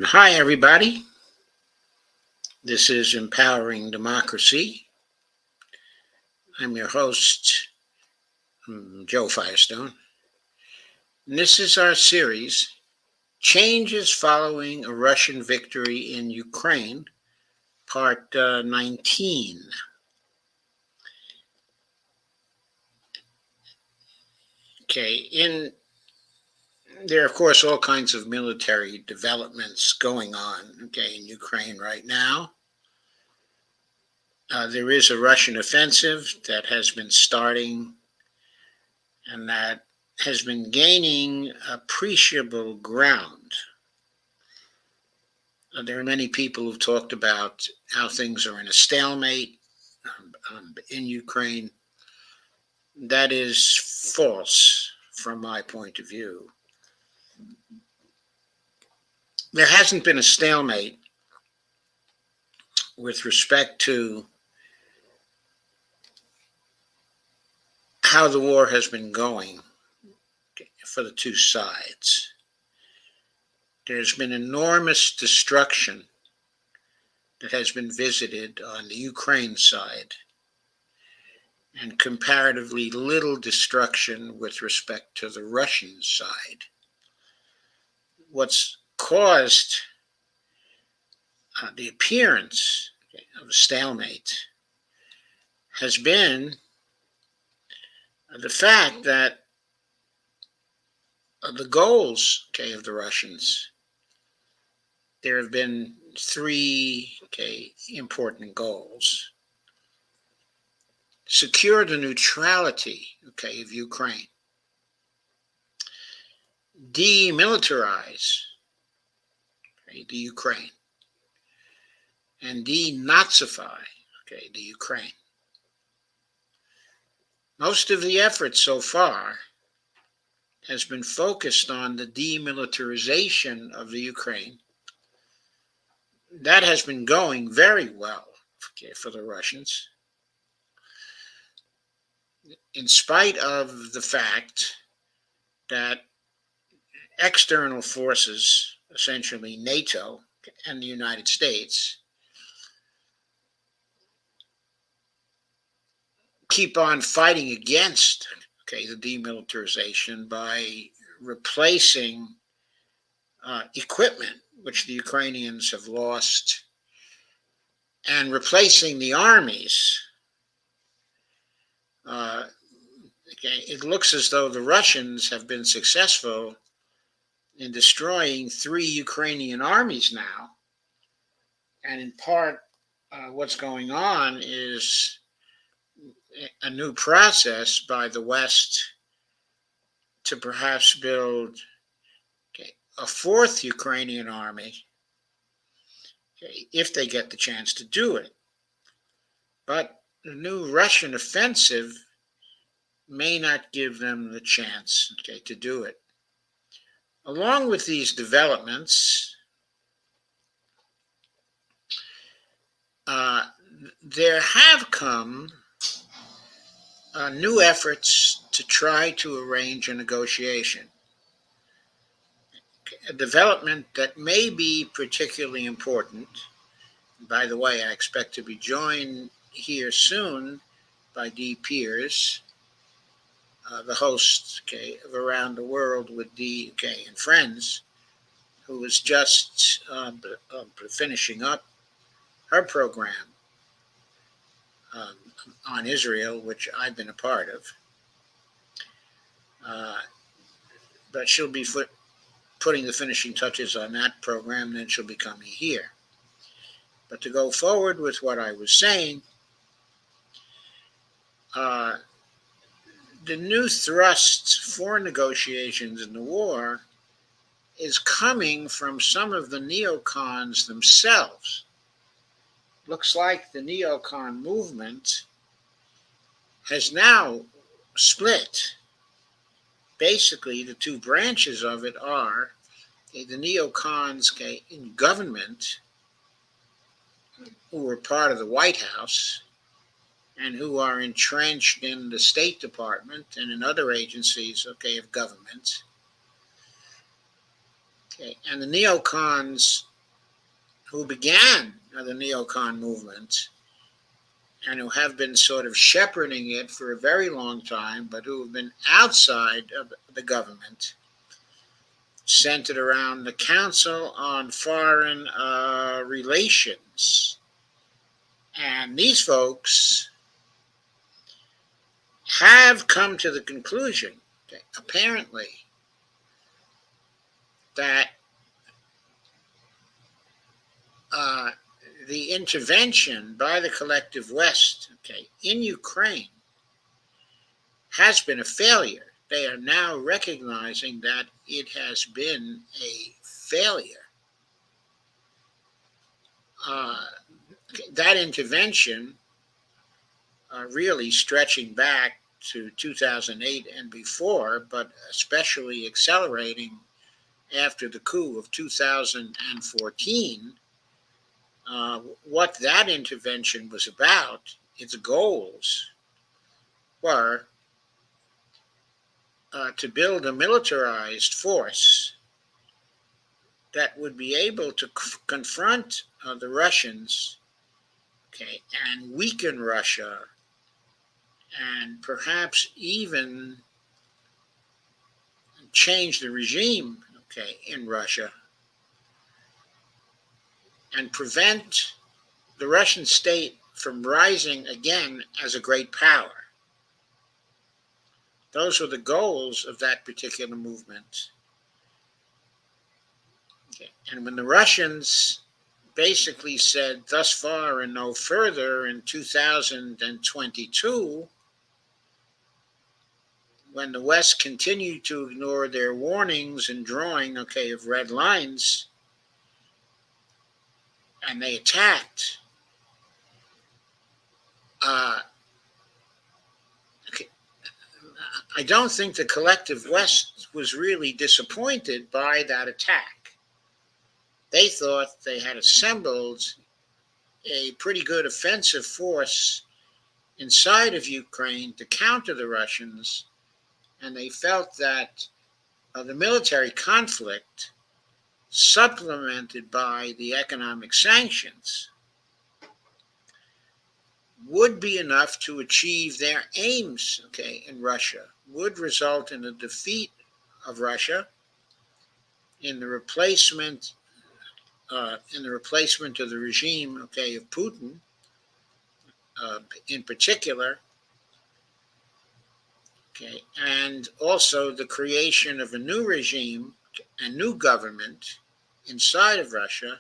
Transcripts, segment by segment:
Hi, everybody. This is Empowering Democracy. I'm your host, Joe Firestone. And this is our series, Changes Following a Russian Victory in Ukraine, Part 19. Okay, there are, of course, all kinds of military developments going on, in Ukraine right now. There is a Russian offensive that has been starting and that has been gaining appreciable ground. There are many people who've talked about how things are in a stalemate in Ukraine. That is false from my point of view. There hasn't been a stalemate with respect to how the war has been going for the two sides. There's been enormous destruction that has been visited on the Ukraine side, and comparatively little destruction with respect to the Russian side. What's caused the appearance of a stalemate has been the fact that the goals of the Russians, there have been three important goals. Secure the neutrality of Ukraine. Demilitarize the Ukraine. And denazify the Ukraine. Most of the effort so far has been focused on the demilitarization of the Ukraine. That has been going very well for the Russians, in spite of the fact that external forces, essentially NATO and the United States, keep on fighting against the demilitarization by replacing equipment which the Ukrainians have lost and replacing the armies. It looks as though the Russians have been successful in destroying 3 Ukrainian armies now. And in part, what's going on is a new process by the West to perhaps build a 4th Ukrainian army, if they get the chance to do it. But the new Russian offensive may not give them the chance to do it. Along with these developments, there have come new efforts to try to arrange a negotiation. A development that may be particularly important. By the way, I expect to be joined here soon by Dee Piers, the host of Around the World with Dee and Friends, who is just finishing up her program on Israel, which I've been a part of. But she'll be putting the finishing touches on that program, then she'll be coming here. But to go forward with what I was saying, the new thrust for negotiations in the war is coming from some of the neocons themselves. Looks like the neocon movement has now split. Basically, the two branches of it are the neocons in government who were part of the White House and who are entrenched in the State Department and in other agencies, okay, of government. Okay, and the neocons who began the neocon movement and who have been sort of shepherding it for a very long time, but who have been outside of the government, centered around the Council on Foreign Relations. And these folks have come to the conclusion, okay, apparently, that uh, the intervention by the collective West, okay, in Ukraine has been a failure. They are now recognizing that it has been a failure. Uh, that intervention, really stretching back to 2008 and before, but especially accelerating after the coup of 2014, what that intervention was about, its goals were to build a militarized force that would be able to confront the Russians, okay, and weaken Russia, and perhaps even change the regime, okay, in Russia, and prevent the Russian state from rising again as a great power. Those were the goals of that particular movement. Okay. And when the Russians basically said thus far and no further in 2022, when the West continued to ignore their warnings and drawing, okay, of red lines, and they attacked, okay, I don't think the collective West was really disappointed by that attack. They thought they had assembled a pretty good offensive force inside of Ukraine to counter the Russians, and they felt that the military conflict, supplemented by the economic sanctions, would be enough to achieve their aims, okay, in Russia, would result in a defeat of Russia, in the replacement of the regime, okay, of Putin, in particular, okay, and also the creation of a new regime, a new government inside of Russia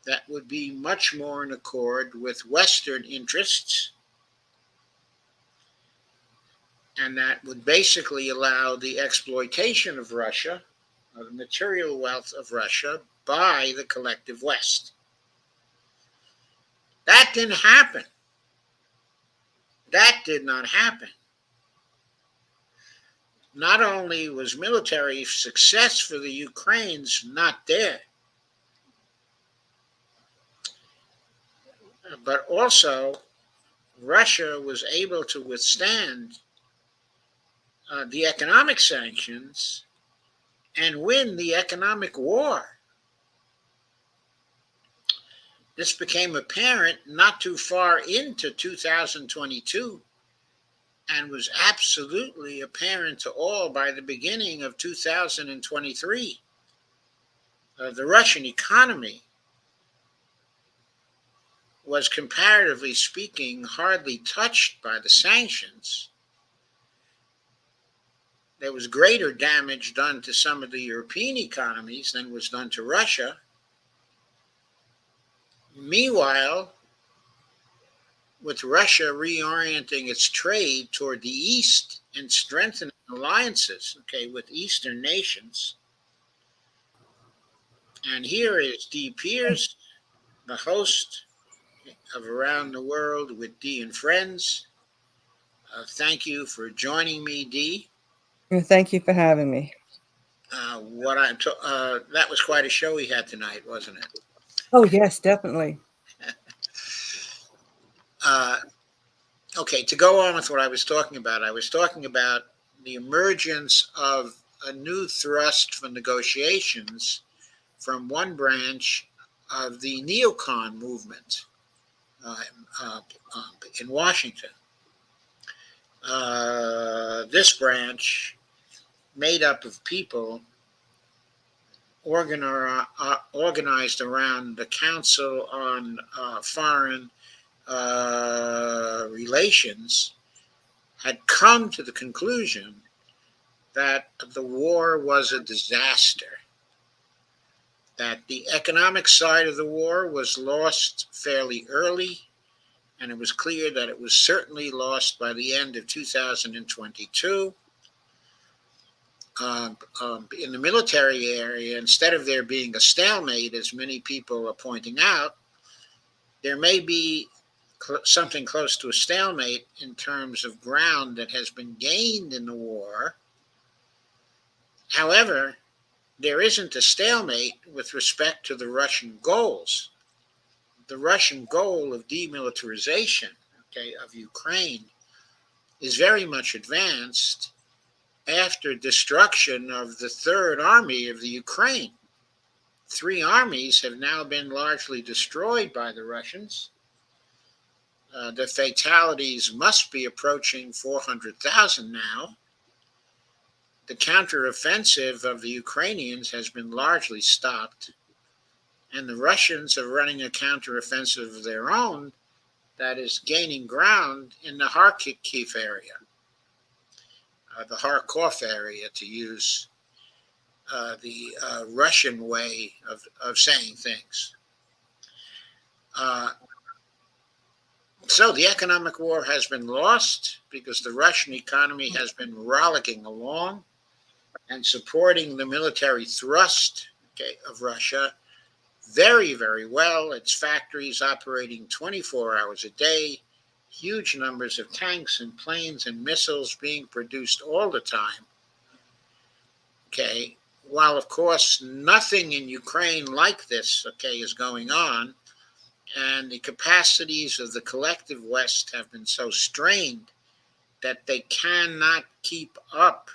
that would be much more in accord with Western interests, and that would basically allow the exploitation of Russia, of the material wealth of Russia, by the collective West. That didn't happen. That did not happen. Not only was military success for the Ukrainians not there, but also Russia was able to withstand the economic sanctions and win the economic war. This became apparent not too far into 2022 and was absolutely apparent to all by the beginning of 2023. The Russian economy was, comparatively speaking, hardly touched by the sanctions. There was greater damage done to some of the European economies than was done to Russia. Meanwhile, with Russia reorienting its trade toward the East and strengthening alliances, okay, with Eastern nations. And here is Dee Pierce, the host of Around the World with Dee and Friends. Thank you for joining me, Dee. Well, thank you for having me. That was quite a show we had tonight, wasn't it? Oh, yes, definitely. Okay, to go on with what I was talking about the emergence of a new thrust for negotiations from one branch of the neocon movement uh, uh, in Washington. This branch, made up of people organized around the Council on Foreign Relations, had come to the conclusion that the war was a disaster, that the economic side of the war was lost fairly early, and it was clear that it was certainly lost by the end of 2022. In the military area, instead of there being a stalemate, as many people are pointing out, there may be something close to a stalemate in terms of ground that has been gained in the war. However, there isn't a stalemate with respect to the Russian goals. The Russian goal of demilitarization, okay, of Ukraine is very much advanced after destruction of the Third Army of the Ukraine. Three armies have now been largely destroyed by the Russians. The fatalities must be approaching 400,000 now. The counteroffensive of the Ukrainians has been largely stopped, and the Russians are running a counteroffensive of their own that is gaining ground in the Kharkiv area, the Kharkov area, to use the Russian way of saying things. So the economic war has been lost because the Russian economy has been rollicking along and supporting the military thrust, okay, of Russia very, very well. Its factories operating 24 hours a day, huge numbers of tanks and planes and missiles being produced all the time. Okay, while of course nothing in Ukraine like this, okay, is going on, and the capacities of the collective West have been so strained that they cannot keep up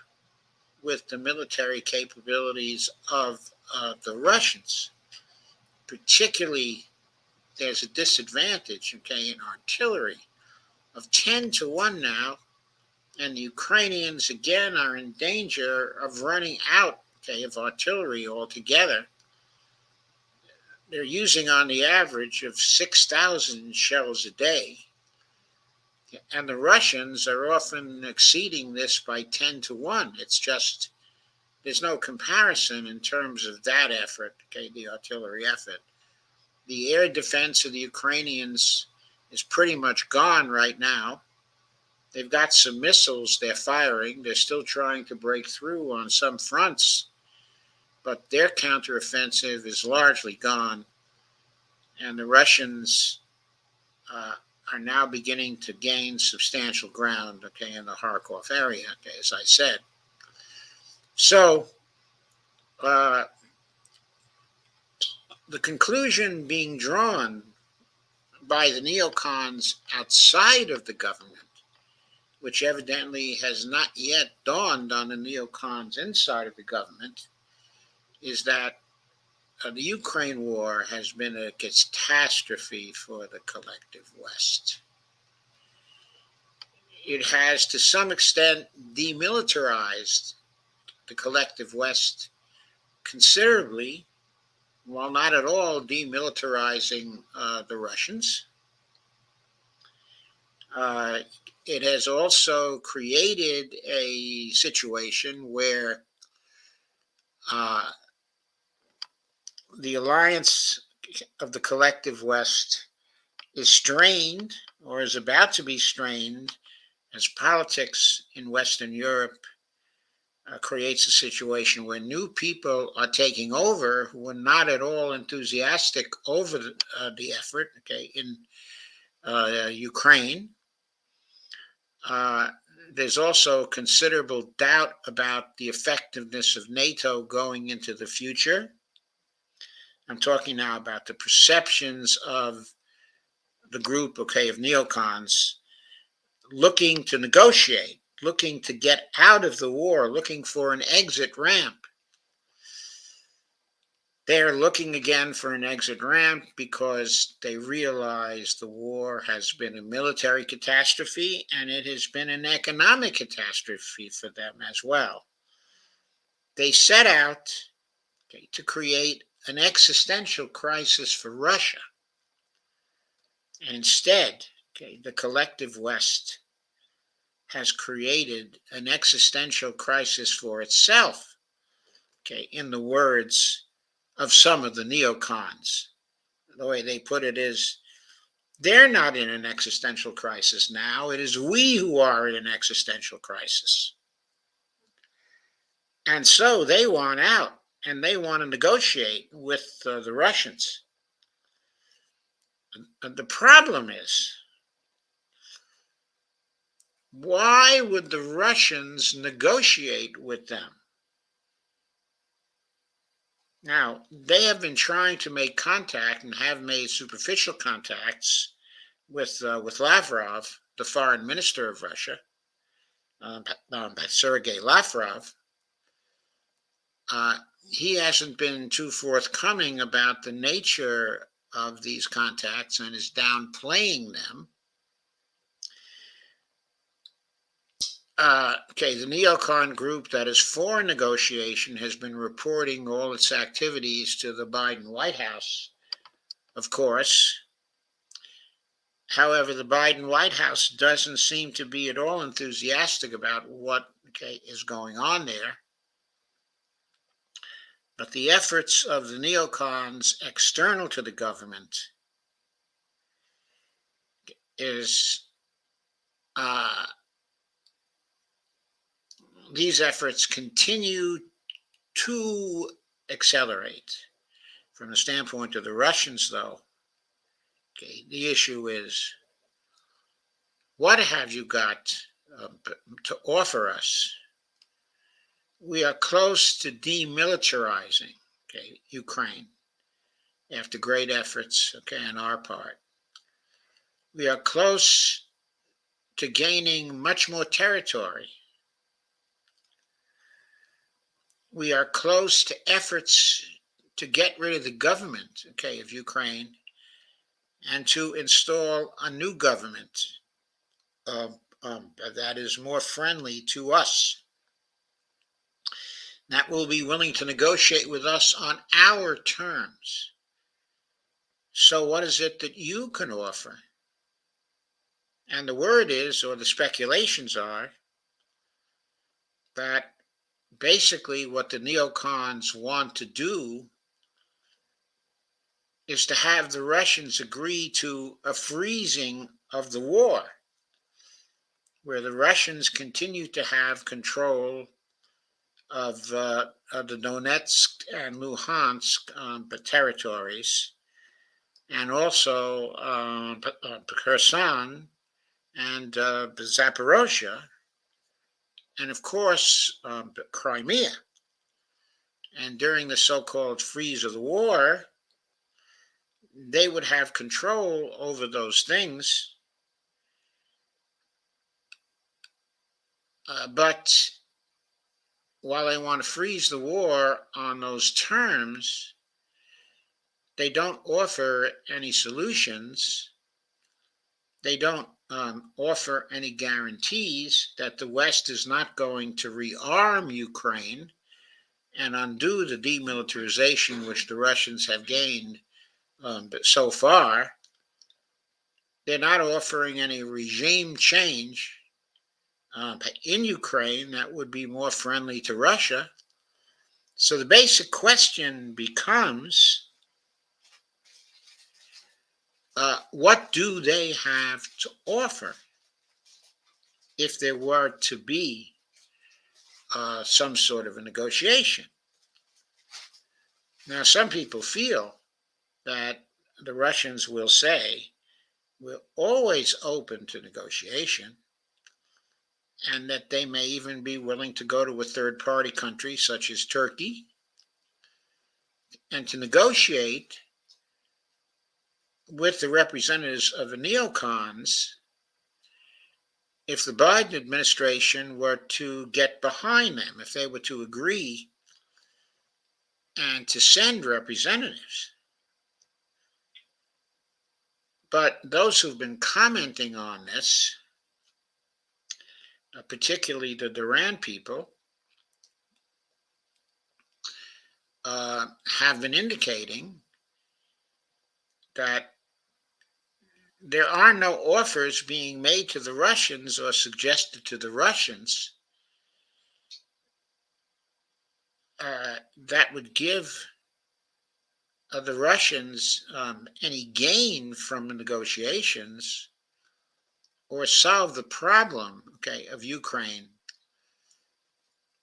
with the military capabilities of the Russians. Particularly, there's a disadvantage, okay, in artillery of 10-1 now, and the Ukrainians again are in danger of running out, okay, of artillery altogether. They're using on the average of 6,000 shells a day, and the Russians are often exceeding this by 10-1. It's just, there's no comparison in terms of that effort, okay, the artillery effort. The air defense of the Ukrainians is pretty much gone right now. They've got some missiles they're firing. They're still trying to break through on some fronts, but their counteroffensive is largely gone. And the Russians are now beginning to gain substantial ground, okay, in the Kharkov area, okay, as I said. So the conclusion being drawn by the neocons outside of the government, which evidently has not yet dawned on the neocons inside of the government, is that the Ukraine war has been a catastrophe for the collective West. It has, to some extent, demilitarized the collective West considerably, while not at all demilitarizing the Russians. It has also created a situation where the alliance of the collective West is strained, or is about to be strained, as politics in Western Europe creates a situation where new people are taking over who are not at all enthusiastic over the effort, okay, in Ukraine. There's also considerable doubt about the effectiveness of NATO going into the future. I'm talking now about the perceptions of the group, okay, of neocons looking to negotiate, looking to get out of the war, looking for an exit ramp. They're looking again for an exit ramp because they realize the war has been a military catastrophe and it has been an economic catastrophe for them as well. They set out, okay, to create an existential crisis for Russia. And instead, okay, the collective West has created an existential crisis for itself, okay, in the words of some of the neocons. The way they put it is, they're not in an existential crisis now. It is we who are in an existential crisis. And so they want out and they want to negotiate with the Russians. And the problem is, why would the Russians negotiate with them? Now, they have been trying to make contact and have made superficial contacts with Lavrov, the foreign minister of Russia, Sergei Lavrov. He hasn't been too forthcoming about the nature of these contacts and is downplaying them. The neocon group that is for negotiation has been reporting all its activities to the Biden White House, of course. However, the Biden White House doesn't seem to be at all enthusiastic about what is going on there. But the efforts of the neocons external to the government these efforts continue to accelerate. From the standpoint of the Russians, though, the issue is, what have you got to offer us? We are close to demilitarizing, Ukraine, after great efforts, on our part. We are close to gaining much more territory. We are close to efforts to get rid of the government, of Ukraine, and to install a new government that is more friendly to us, that will be willing to negotiate with us on our terms. So what is it that you can offer? And the word is, or the speculations are, that basically what the neocons want to do is to have the Russians agree to a freezing of the war, where the Russians continue to have control of the Donetsk and Luhansk territories, and also Kherson and Zaporozhye, and of course Crimea. And during the so-called freeze of the war, they would have control over those things. But while they want to freeze the war on those terms, they don't offer any solutions. They don't offer any guarantees that the West is not going to rearm Ukraine and undo the demilitarization which the Russians have gained but so far. They're not offering any regime change in Ukraine that would be more friendly to Russia. So the basic question becomes, what do they have to offer if there were to be some sort of a negotiation? Now, some people feel that the Russians will say, we're always open to negotiation, and that they may even be willing to go to a third-party country such as Turkey and to negotiate with the representatives of the neocons, if the Biden administration were to get behind them, if they were to agree and to send representatives. But those who've been commenting on this, particularly the Duran people, have been indicating that there are no offers being made to the Russians or suggested to the Russians that would give the Russians any gain from the negotiations or solve the problem, of Ukraine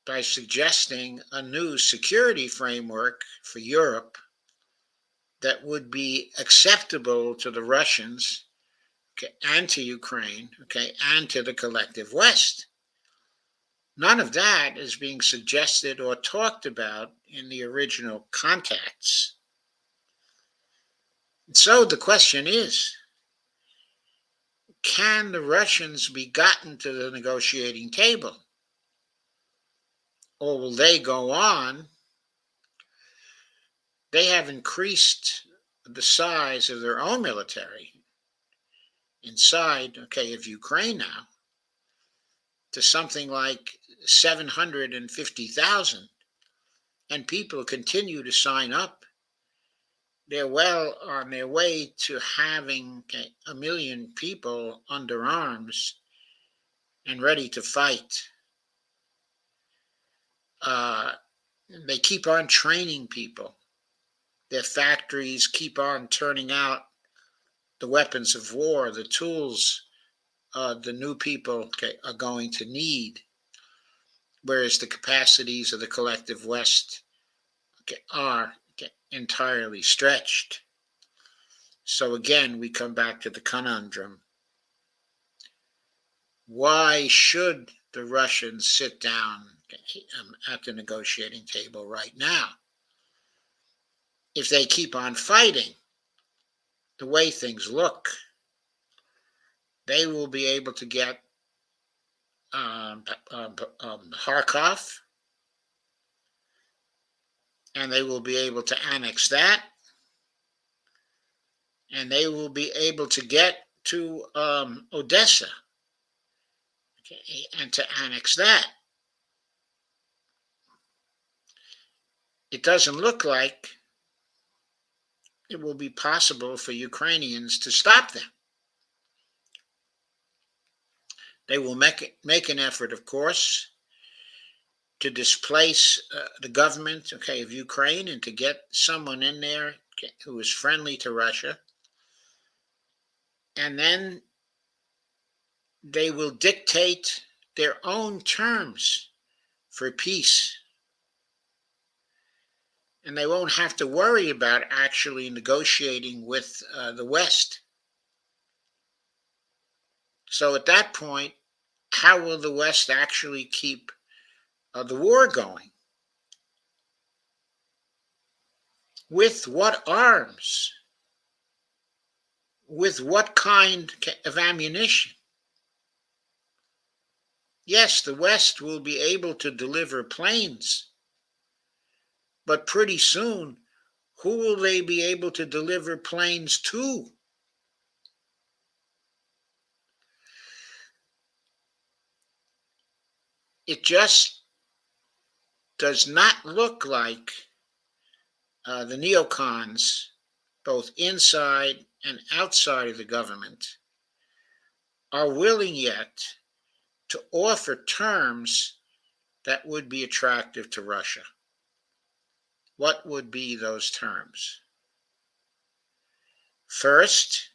by suggesting a new security framework for Europe that would be acceptable to the Russians, and to Ukraine, and to the collective West. None of that is being suggested or talked about in the original contacts. So the question is, can the Russians be gotten to the negotiating table? Or will they go on? They have increased the size of their own military inside, of Ukraine now to something like 750,000. And people continue to sign up. They're well on their way to having 1 million people under arms and ready to fight. They keep on training people. Their factories keep on turning out the weapons of war, the tools the new people are going to need, whereas the capacities of the collective West are entirely stretched. So again, we come back to the conundrum. Why should the Russians sit down at the negotiating table right now? If they keep on fighting the way things look, they will be able to get Kharkov, and they will be able to annex that, and they will be able to get to Odessa, and to annex that. It doesn't look like it will be possible for Ukrainians to stop them. They will make an effort, of course, to displace the government, of Ukraine, and to get someone in there who is friendly to Russia. And then they will dictate their own terms for peace. And they won't have to worry about actually negotiating with the West. So at that point, how will the West actually keep the war going? With what arms? With what kind of ammunition? Yes, the West will be able to deliver planes, but pretty soon, who will they be able to deliver planes to? It just does not look like the neocons, both inside and outside of the government, are willing yet to offer terms that would be attractive to Russia. What would be those terms? First,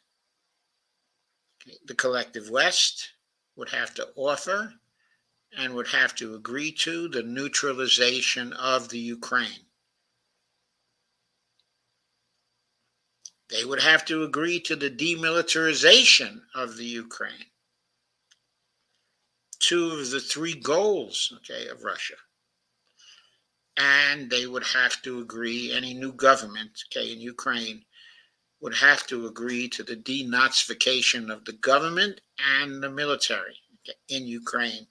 the collective West would have to offer and would have to agree to the neutralization of the Ukraine. They would have to agree to the demilitarization of the Ukraine. Two of the three goals, of Russia. And they would have to agree, any new government, in Ukraine, would have to agree to the denazification of the government and the military in Ukraine,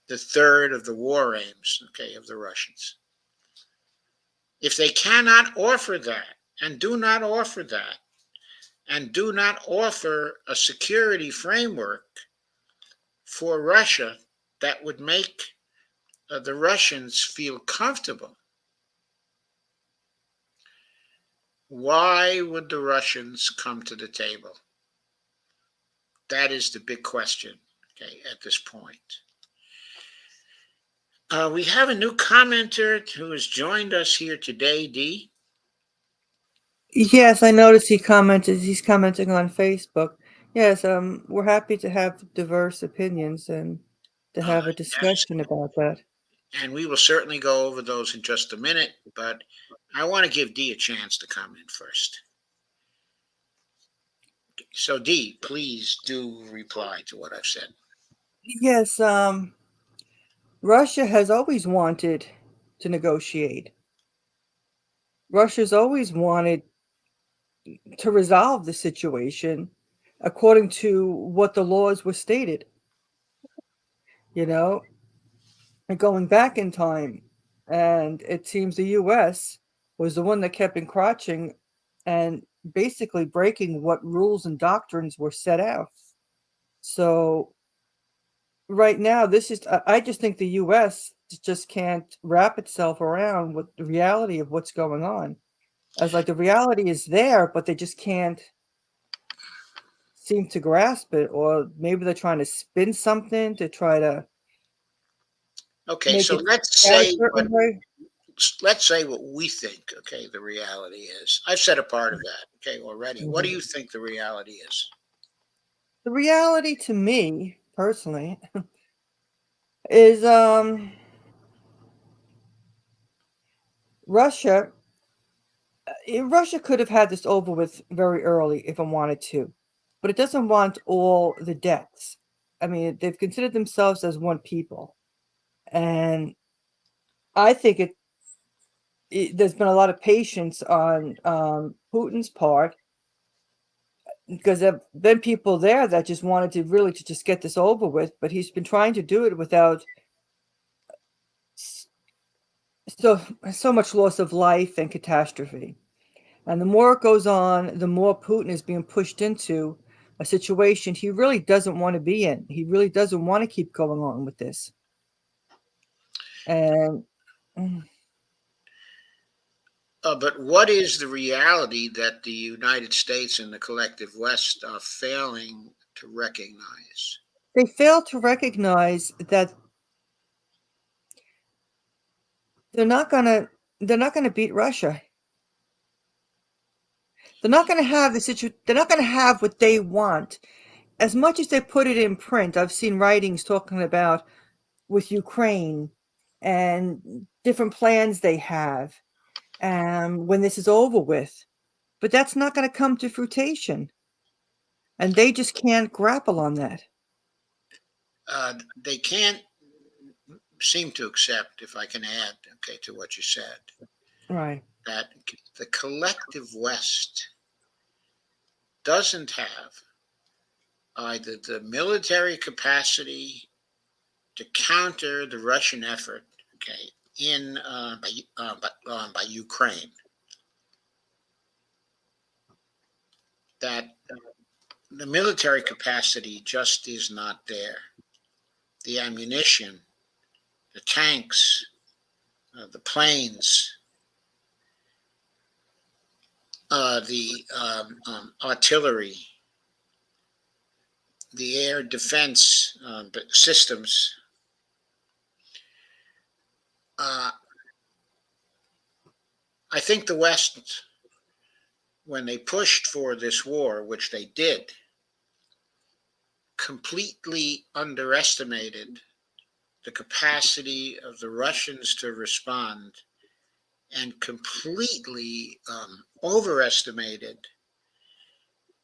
the third of the war aims, of the Russians. If they cannot offer that, and do not offer that, and do not offer a security framework for Russia that would make the Russians feel comfortable, why would the Russians come to the table? That is the big question, at this point. We have a new commenter who has joined us here today, Dee. Yes, I noticed he's commenting on Facebook. Yes, we're happy to have diverse opinions and to have a Yes, discussion about that. and we will certainly go over those in just a minute, but I want to give Dee a chance to comment first. So, Dee, please do reply to what I've said. Yes, Russia has always wanted to negotiate. Russia's always wanted to resolve the situation according to what the laws were stated, you know, and going back in time. And it seems the US was the one that kept encroaching and basically breaking what rules and doctrines were set out. So right now, I just think the US just can't wrap itself around with the reality of what's going on. As like the reality is there, but they just can't seem to grasp it, or maybe they're trying to spin something to try to Okay, make so it a certain way. let's say what we think. The reality is. I've said a part of that. Already. What do Mhm. you think the reality is? The reality to me, personally, is Russia. Russia could have had this over with very early if it wanted to, but it doesn't want all the deaths. I mean, they've considered themselves as one people, and I think there's been a lot of patience on Putin's part because there've been people there that just wanted to really to just get this over with, but he's been trying to do it without s- so much loss of life and catastrophe. And the more it goes on, the more Putin is being pushed into a situation he really doesn't want to be in. He really doesn't want to keep going on with this. And mm, But what is the reality that the United States and the collective West are failing to recognize? they fail to recognize that they're not gonna they're not gonna beat Russia. They're not gonna have they're not gonna have what they want. As much as they put it in print, I've seen writings talking about with Ukraine and different plans they have when this is over with. But that's not gonna come to fruition, and they just can't grapple on that. They can't seem to accept, if I can add, to what you said, Right. that the collective West doesn't have either the military capacity to counter the Russian effort, in by Ukraine. That the military capacity just is not there. The ammunition, the tanks, the planes, the artillery, the air defense systems. Uh, I think the West, when they pushed for this war, which they did, completely underestimated the capacity of the Russians to respond and completely overestimated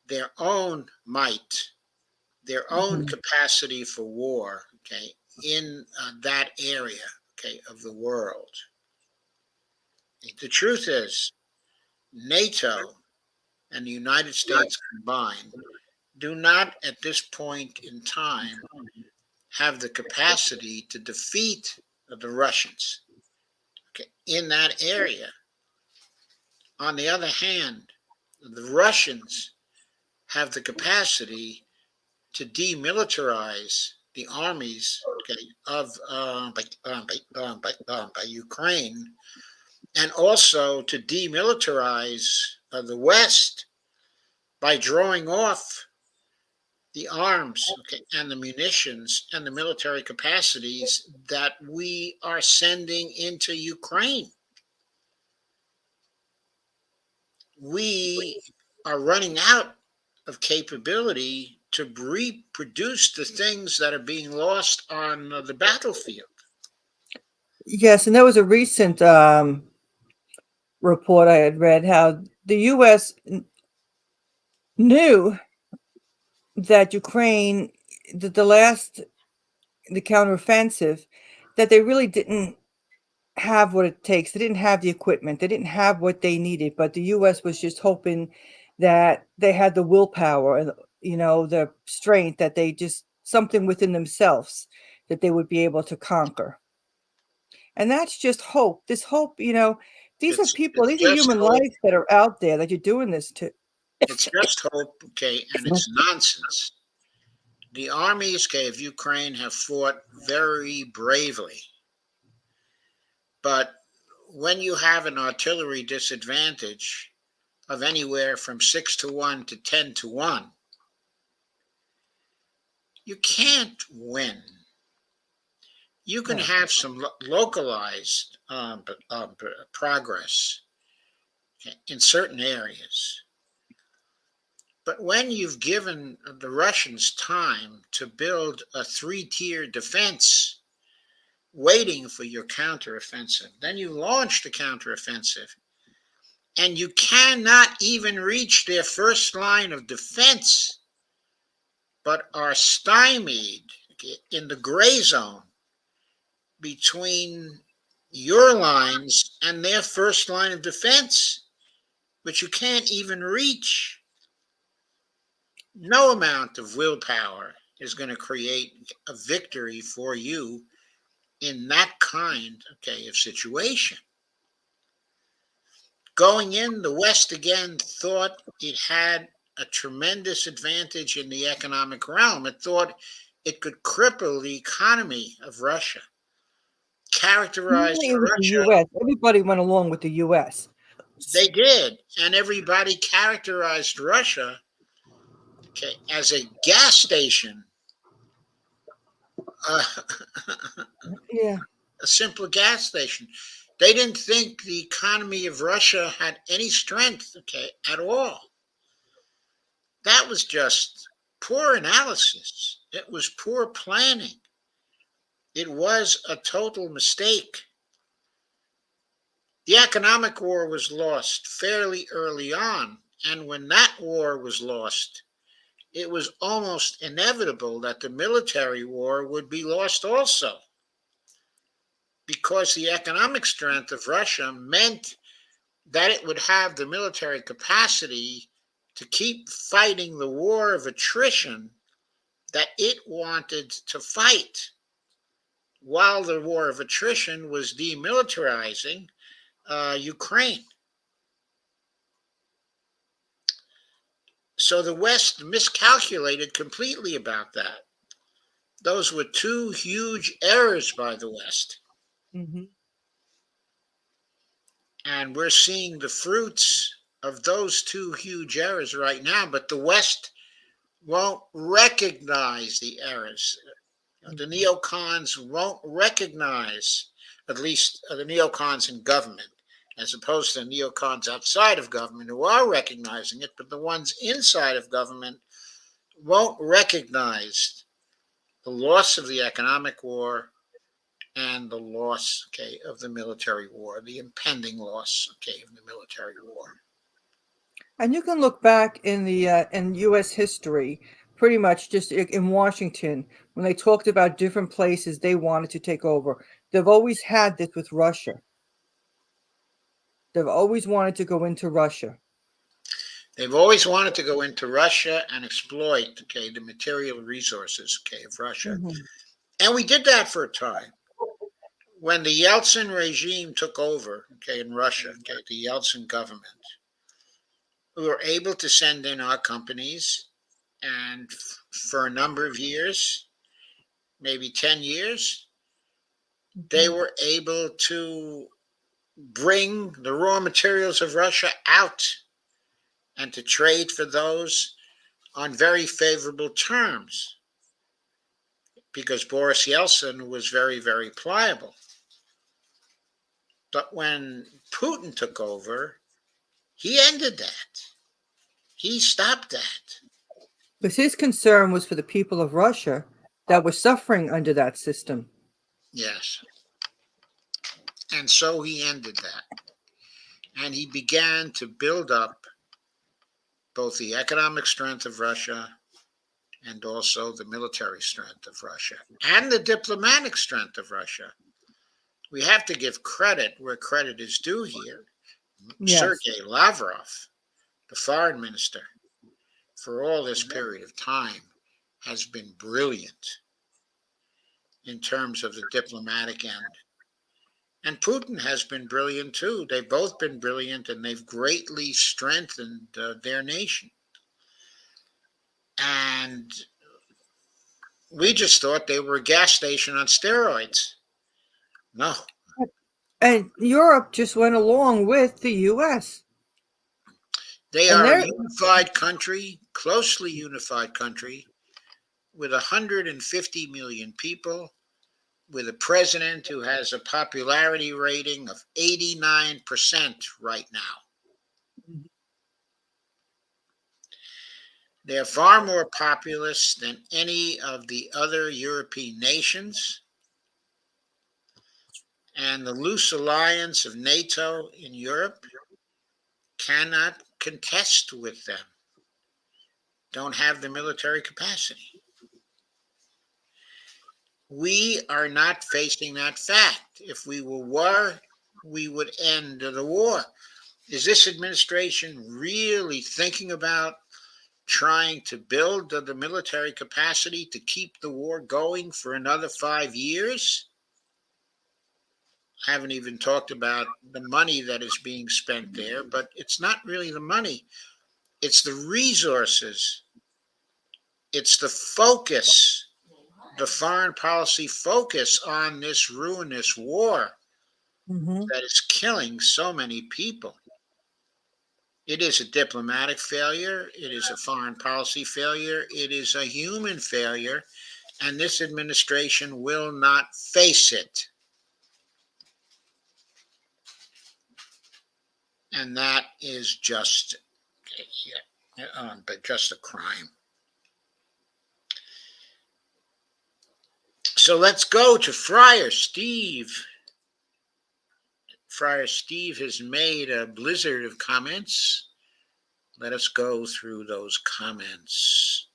their own might, their own Mhm. capacity for war, in that area, of the world. The truth is, NATO and the United States combined do not at this point in time have the capacity to defeat the Russians, okay, in that area. On the other hand, the Russians have the capacity to demilitarize the armies, okay, of by Ukraine, and also to demilitarize the West by drawing off the arms, okay, and the munitions and the military capacities that we are sending into Ukraine. We are running out of capability to reproduce the things that are being lost on the battlefield. Yes, and there was a recent report I had read how the U.S. Knew that Ukraine, the last, the counteroffensive, that they really didn't have what it takes. They didn't have the equipment. They didn't have what they needed. But the U.S. was just hoping that they had the willpower and the strength, that they just something within themselves that they would be able to conquer. And that's just hope. This hope, these are people. It's These are just human hope. lives that are out there that you're doing this to. It's just hope, okay, and it's nonsense. The armies, okay, of Ukraine have fought very bravely, but when you have an artillery disadvantage of anywhere from 6-1 to 10-1, you can't win. You can have some localized progress, okay, in certain areas. But when you've given the Russians time to build a three-tier defense waiting for your counteroffensive, then you launch the counteroffensive, and you cannot even reach their first line of defense, but are stymied in the gray zone between your lines and their first line of defense, which you can't even reach. No amount of willpower is going to create a victory for you in that kind, okay, of situation. Going in, the West again thought it had a tremendous advantage in the economic realm. It thought it could cripple the economy of Russia, characterized Mainly it was the Russia. U.S. Everybody went along with the U.S. They did, and everybody characterized Russia, okay, as a gas station, uh, Yeah. a simple gas station. They didn't think the economy of Russia had any strength, okay, at all. That was just poor analysis. It was poor planning. It was a total mistake. The economic war was lost fairly early on, and when that war was lost, it was almost inevitable that the military war would be lost also, because the economic strength of Russia meant that it would have the military capacity to keep fighting the war of attrition that it wanted to fight, while the war of attrition was demilitarizing Ukraine. So the West miscalculated completely about that. Those were two huge errors by the West. Hmm. And we're seeing the fruits of those two huge errors right now, but the West won't recognize the errors. The neocons won't recognize, at least the neocons in government, as opposed to the neocons outside of government who are recognizing it, but the ones inside of government won't recognize the loss of the economic war and the loss, okay, of the military war, the impending loss, okay, of the military war. And you can look back in U.S. history, pretty much just in Washington, when they talked about different places they wanted to take over. They've always had this with Russia. They've always wanted to go into Russia. They've always wanted to go into Russia and exploit, okay, the material resources, okay, of Russia. Mhm. And we did that for a time. When the Yeltsin regime took over, okay, in Russia, okay, the Yeltsin government, we were able to send in our companies, and for a number of years, maybe 10 years, they Mhm. were able to bring the raw materials of Russia out and to trade for those on very favorable terms because Boris Yeltsin was very, very pliable. But when Putin took over, he ended that. He stopped that. Because his concern was for the people of Russia that were suffering under that system. Yes. And so he ended that. And he began to build up both the economic strength of Russia and also the military strength of Russia and the diplomatic strength of Russia. We have to give credit where credit is due here. Yes. Sergei Lavrov, the foreign minister, for all this period of time, has been brilliant in terms of the diplomatic end. And Putin has been brilliant too. They've both been brilliant and they've greatly strengthened their nation. And we just thought they were a gas station on steroids. No, And Europe just went along with the US. they And are a they're unified country, closely unified country, with 150 million people, with a president who has a popularity rating of 89% right now. They are far more populous than any of the other European nations, and the loose alliance of NATO in Europe cannot contest with them, don't have the military capacity. We are not facing that fact. If we were, we would end the war. Is this administration really thinking about trying to build the military capacity to keep the war going for another 5 years? I haven't even talked about the money that is being spent there, but it's not really the money, it's the resources, it's the focus, the foreign policy focus on this ruinous war Mhm. that is killing so many people. It is a diplomatic failure. It is a foreign policy failure. It is a human failure. And this administration will not face it. And that is just, but just a crime. So let's go to Friar Steve. Friar Steve has made a blizzard of comments. Let us go through those comments.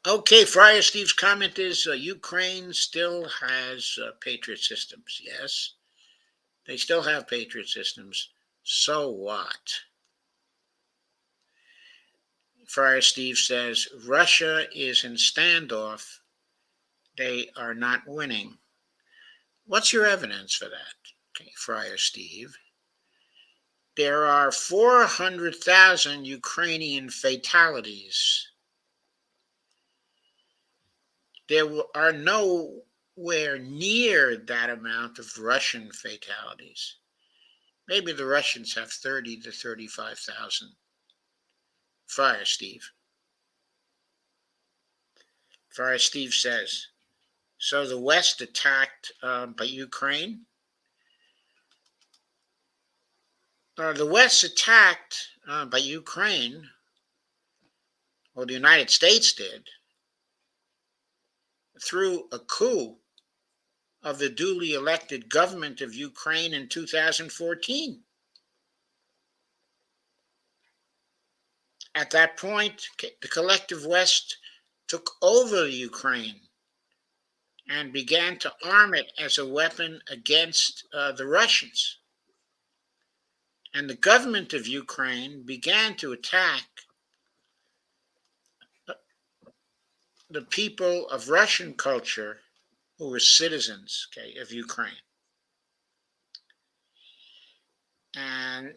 Okay, Friar Steve's comment is Ukraine still has Patriot systems. Yes, they still have Patriot systems. So what? Friar Steve says Russia is in standoff. They are not winning. What's your evidence for that? Okay, Friar Steve. There are 400,000 Ukrainian fatalities. There are nowhere near that amount of Russian fatalities. Maybe the Russians have 30 to 35,000. Friar Steve. Friar Steve says, so the West attacked by Ukraine? The West attacked by Ukraine, or the United States did, through a coup of the duly elected government of Ukraine in 2014. At that point, the collective West took over Ukraine and began to arm it as a weapon against the Russians. And the government of Ukraine began to attack the people of Russian culture who were citizens, of Ukraine. And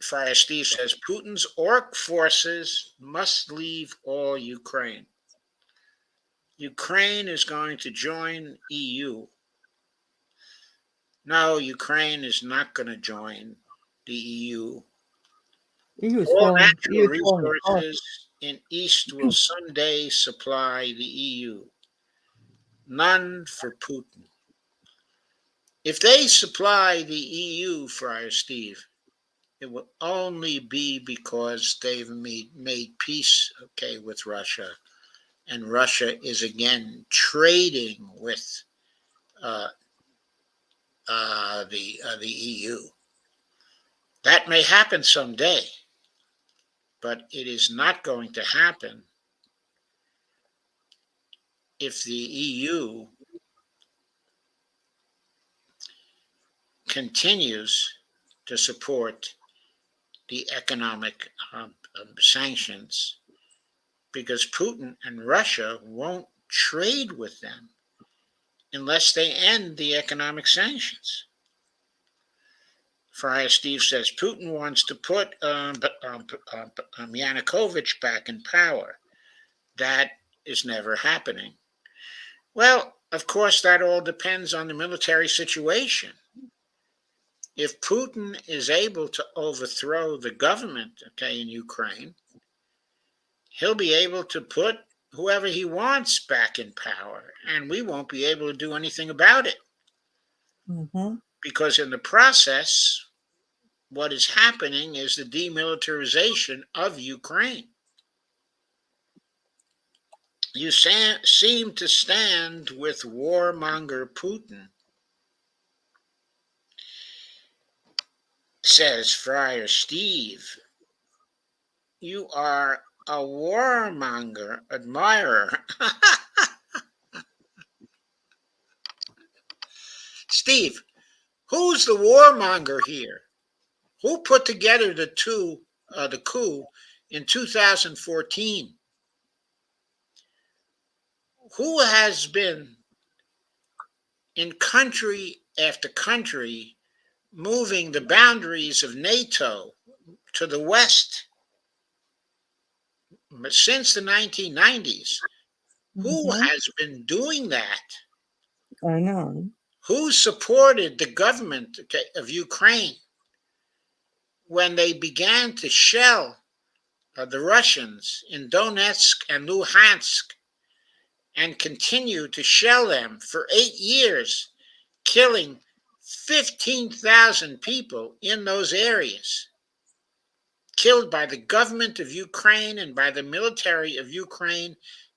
Friar Steve says Putin's orc forces must leave all Ukraine. Ukraine is going to join EU. No, Ukraine is not going to join the EU. All natural resources in East will someday supply the EU. None for Putin. If they supply the EU, Friar Steve, it will only be because they've made peace, with Russia, and Russia is again trading with the EU. That may happen someday, but it is not going to happen if the EU continues to support the economic sanctions, because Putin and Russia won't trade with them unless they end the economic sanctions. Friar Steve says Putin wants to put Yanukovych back in power. That is never happening. Well, of course, that all depends on the military situation. If Putin is able to overthrow the government, in Ukraine, he'll be able to put whoever he wants back in power, and we won't be able to do anything about it. Mm-hmm. Because in the process, what is happening is the demilitarization of Ukraine. You seem to stand with warmonger Putin, says Friar Steve. You are a warmonger admirer. Steve, who's the warmonger here? Who put together the coup in 2014? Who has been in country after country moving the boundaries of NATO to the West since the 1990s? Who has been doing that? I know. Who supported the government of Ukraine when they began to shell the Russians in Donetsk and Luhansk, and continue to shell them for 8 years, killing 15,000 people in those areas, killed by the government of Ukraine and by the military of Ukraine,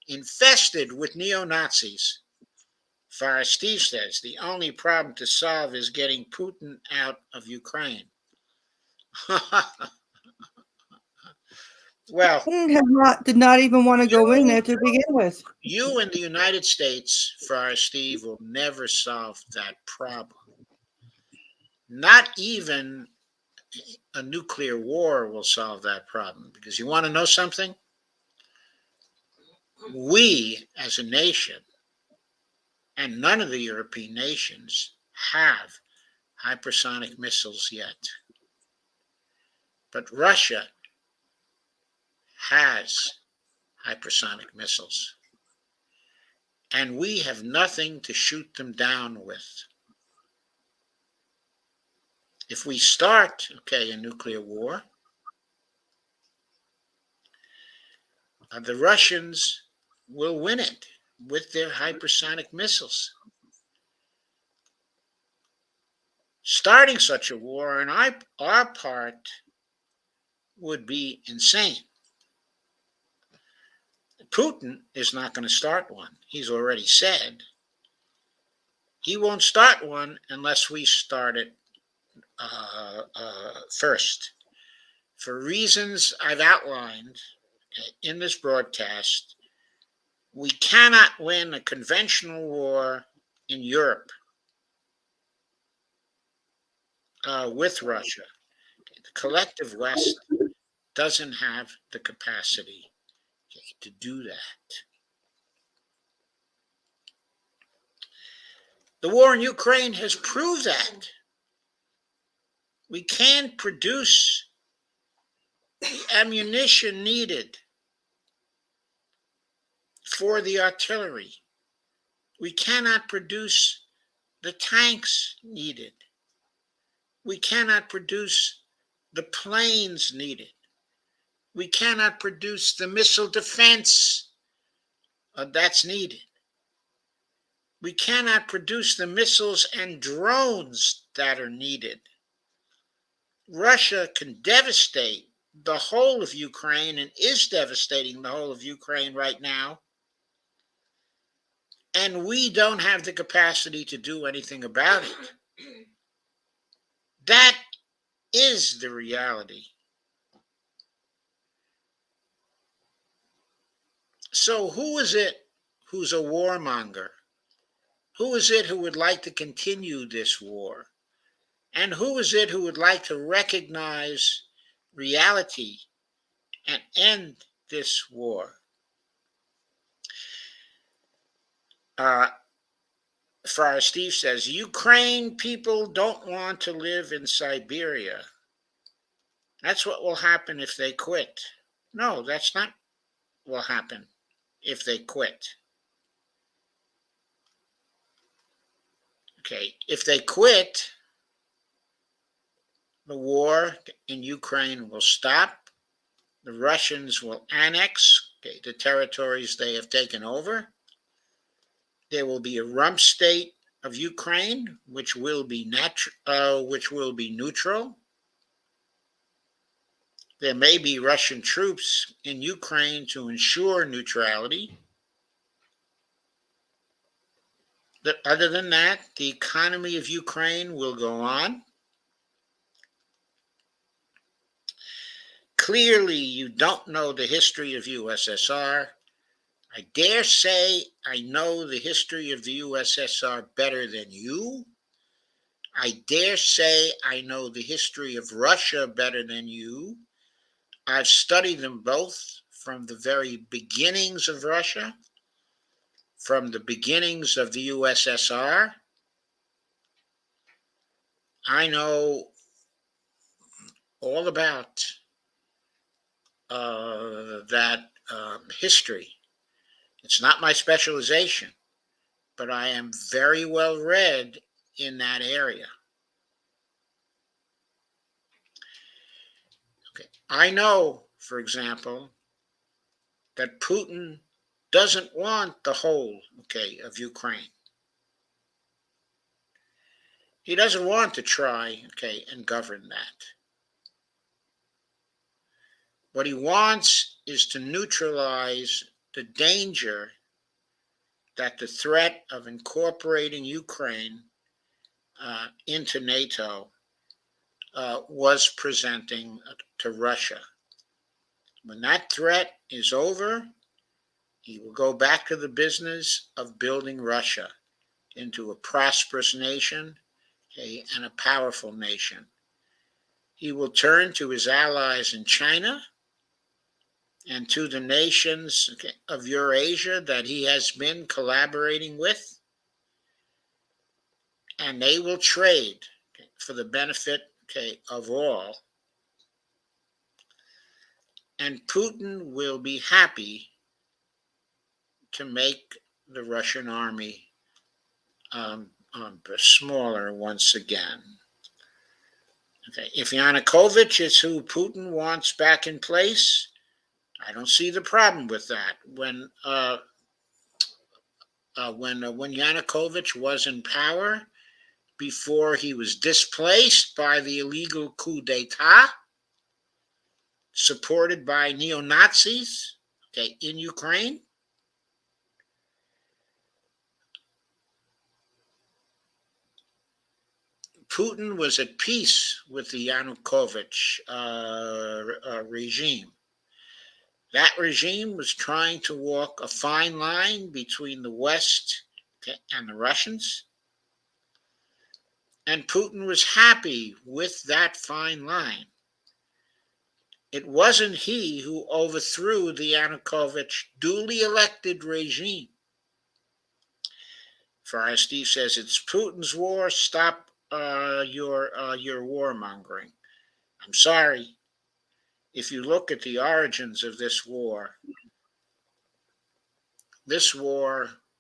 infested with neo-Nazis? Friar Steve says the only problem to solve is getting Putin out of Ukraine. Well, Putin did not even want to go in there to begin with. You in the United States, Friar Steve, will never solve that problem. Not even a nuclear war will solve that problem. Because you want to know something? We, as a nation, and none of the European nations, have hypersonic missiles yet. But Russia has hypersonic missiles. And we have nothing to shoot them down with. If we start, a nuclear war, the Russians will win it with their hypersonic missiles. Starting such a war on our part would be insane. Putin is not going to start one. He's already said he won't start one unless we start it first. For reasons I've outlined in this broadcast, we cannot win a conventional war in Europe with Russia. The collective West doesn't have the capacity to do that. The war in Ukraine has proved that. We can't produce the ammunition needed for the artillery. We cannot produce the tanks needed. We cannot produce the planes needed. We cannot produce the missile defense that's needed. We cannot produce the missiles and drones that are needed. Russia can devastate the whole of Ukraine and is devastating the whole of Ukraine right now. And we don't have the capacity to do anything about it. That is the reality. So, who is it who's a warmonger? Who is it who would like to continue this war? And who is it who would like to recognize reality and end this war? Friar Steve says, Ukraine people don't want to live in Siberia. That's what will happen if they quit. No, that's not what will happen if they quit. Okay, if they quit, the war in Ukraine will stop. The Russians will annex the territories they have taken over. There will be a rump state of Ukraine, which will be neutral. There may be Russian troops in Ukraine to ensure neutrality. But other than that, the economy of Ukraine will go on. Clearly, you don't know the history of USSR. I dare say I know the history of the USSR better than you. I dare say I know the history of Russia better than you. I've studied them both from the very beginnings of Russia, from the beginnings of the USSR. I know all about that history. It's not my specialization, but I am very well read in that area. Okay. I know, for example, that Putin doesn't want the whole, of Ukraine. He doesn't want to try, and govern that. What he wants is to neutralize the danger that the threat of incorporating Ukraine into NATO was presenting to Russia. When that threat is over, he will go back to the business of building Russia into a prosperous nation, and a powerful nation. He will turn to his allies in China and to the nations of Eurasia that he has been collaborating with, and they will trade for the benefit, of all. And Putin will be happy to make the Russian army smaller once again. If Yanukovych is who Putin wants back in place, I don't see the problem with that. When Yanukovych was in power, before he was displaced by the illegal coup d'état, supported by neo-Nazis, in Ukraine, Putin was at peace with the Yanukovych regime. That regime was trying to walk a fine line between the West and the Russians, and Putin was happy with that fine line. It wasn't he who overthrew the Yanukovych duly elected regime. Friar Steve says it's Putin's war. Stop your warmongering. I'm sorry. If you look at the origins of this war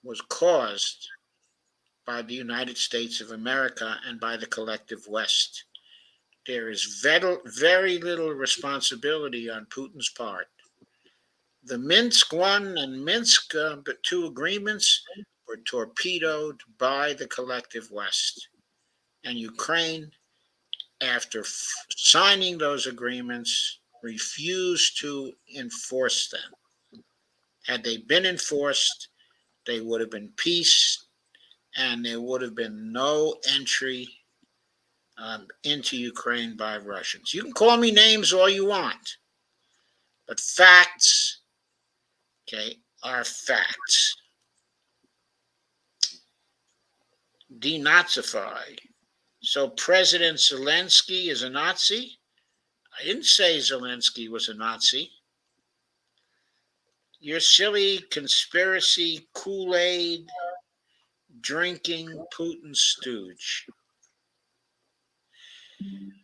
was caused by the United States of America and by the collective West. There is very little responsibility on Putin's part. The Minsk I and Minsk II agreements were torpedoed by the collective West. And Ukraine, after signing those agreements, refused to enforce them. Had they been enforced, they would have been peace, and there would have been no entry into Ukraine by Russians. You can call me names all you want, but facts, okay, are facts. Denazify. So President Zelensky is a Nazi? I didn't say Zelensky was a Nazi. You're silly conspiracy Kool-Aid drinking Putin stooge.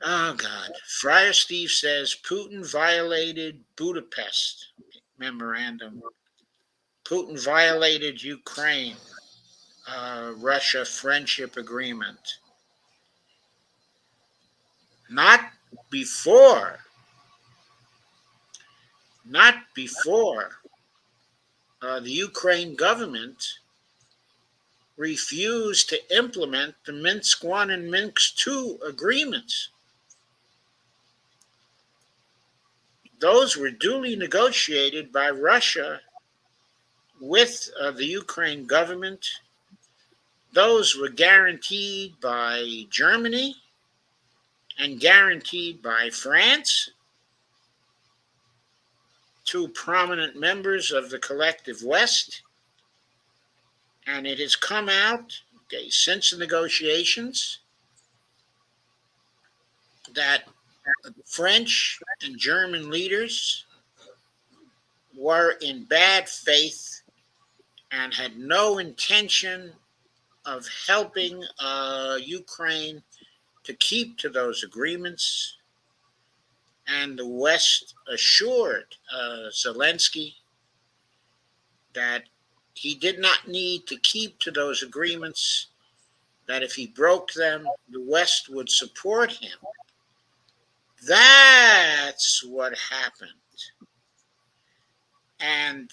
Oh, God. Friar Steve says Putin violated Budapest memorandum. Putin violated Ukraine, Russia friendship agreement. Not before the Ukraine government refused to implement the Minsk I and Minsk II agreements. Those were duly negotiated by Russia with the Ukraine government. Those were guaranteed by Germany and guaranteed by France, two prominent members of the collective West. And it has come out, okay, since the negotiations that French and German leaders were in bad faith and had no intention of helping Ukraine to keep to those agreements. And the West assured Zelensky that he did not need to keep to those agreements, that if he broke them, the West would support him. That's what happened. And,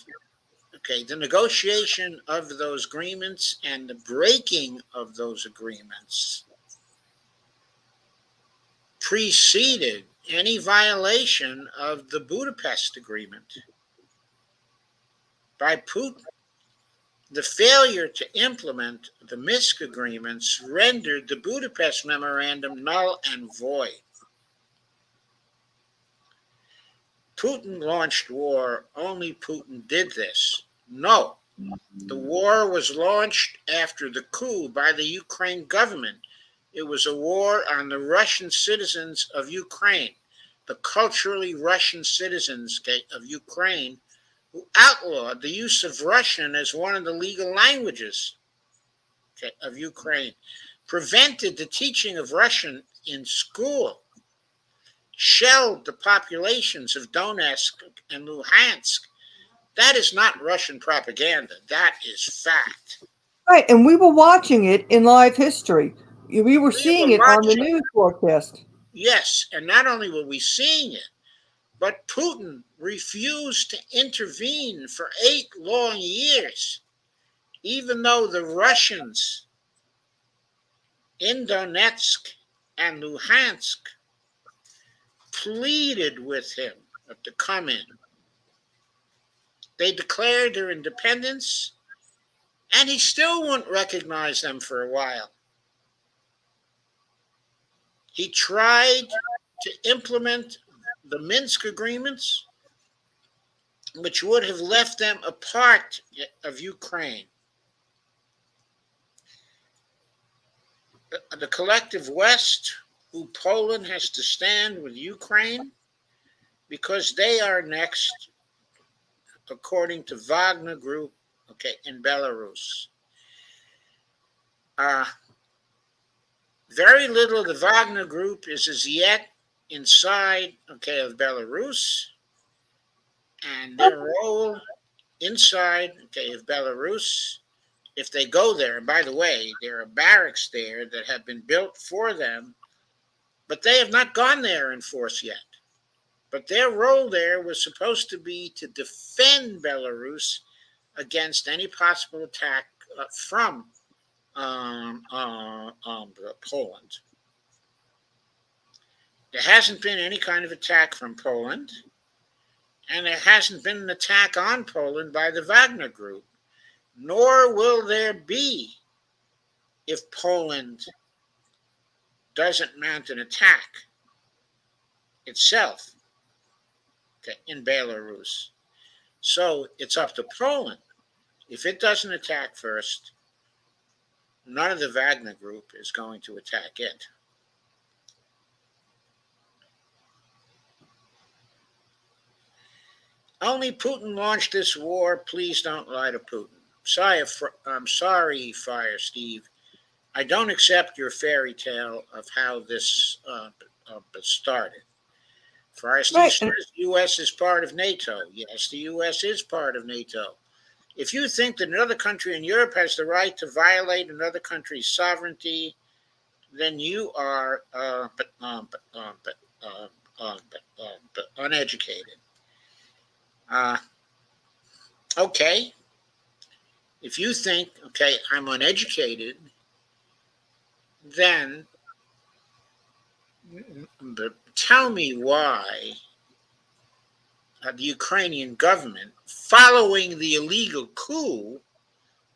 okay, the negotiation of those agreements and the breaking of those agreements preceded any violation of the Budapest Agreement by Putin. The failure to implement the Minsk agreements rendered the Budapest Memorandum null and void. Putin launched war. Only Putin did this. No. The war was launched after the coup by the Ukraine government. It was a war on the Russian citizens of Ukraine, the culturally Russian citizens of Ukraine, who outlawed the use of Russian as one of the legal languages of Ukraine, prevented the teaching of Russian in school, shelled the populations of Donetsk and Luhansk. That is not Russian propaganda. That is fact. Right, and we were watching it in live history. We were seeing it on the watching news broadcast. Yes, and not only were we seeing it, but Putin refused to intervene for 8 long years, even though the Russians in Donetsk and Luhansk pleaded with him to come in. They declared their independence, and he still wouldn't recognize them for a while. He tried to implement the Minsk agreements, which would have left them a part of Ukraine. The collective West, who Poland has to stand with Ukraine, because they are next, according to Wagner Group, okay, in Belarus. Uh, very little of the Wagner Group is as yet inside, okay, of Belarus, and their role inside, okay, of Belarus, if they go there, and by the way, there are barracks there that have been built for them, but they have not gone there in force yet. But their role there was supposed to be to defend Belarus against any possible attack from Poland. There hasn't been any kind of attack from Poland, and there hasn't been an attack on Poland by the Wagner Group, nor will there be if Poland doesn't mount an attack itself, okay, in Belarus. So it's up to Poland. If it doesn't attack first, none of the Wagner Group is going to attack it. Only Putin launched this war. Please don't lie to Putin. I'm sorry, Fire Steve. I don't accept your fairy tale of how this started. Fire Steve Right. says the U.S. is part of NATO. Yes, the U.S. is part of NATO. If you think that another country in Europe has the right to violate another country's sovereignty, then you are uneducated. Okay, if you think, okay, I'm uneducated, then tell me why the Ukrainian government, following the illegal coup,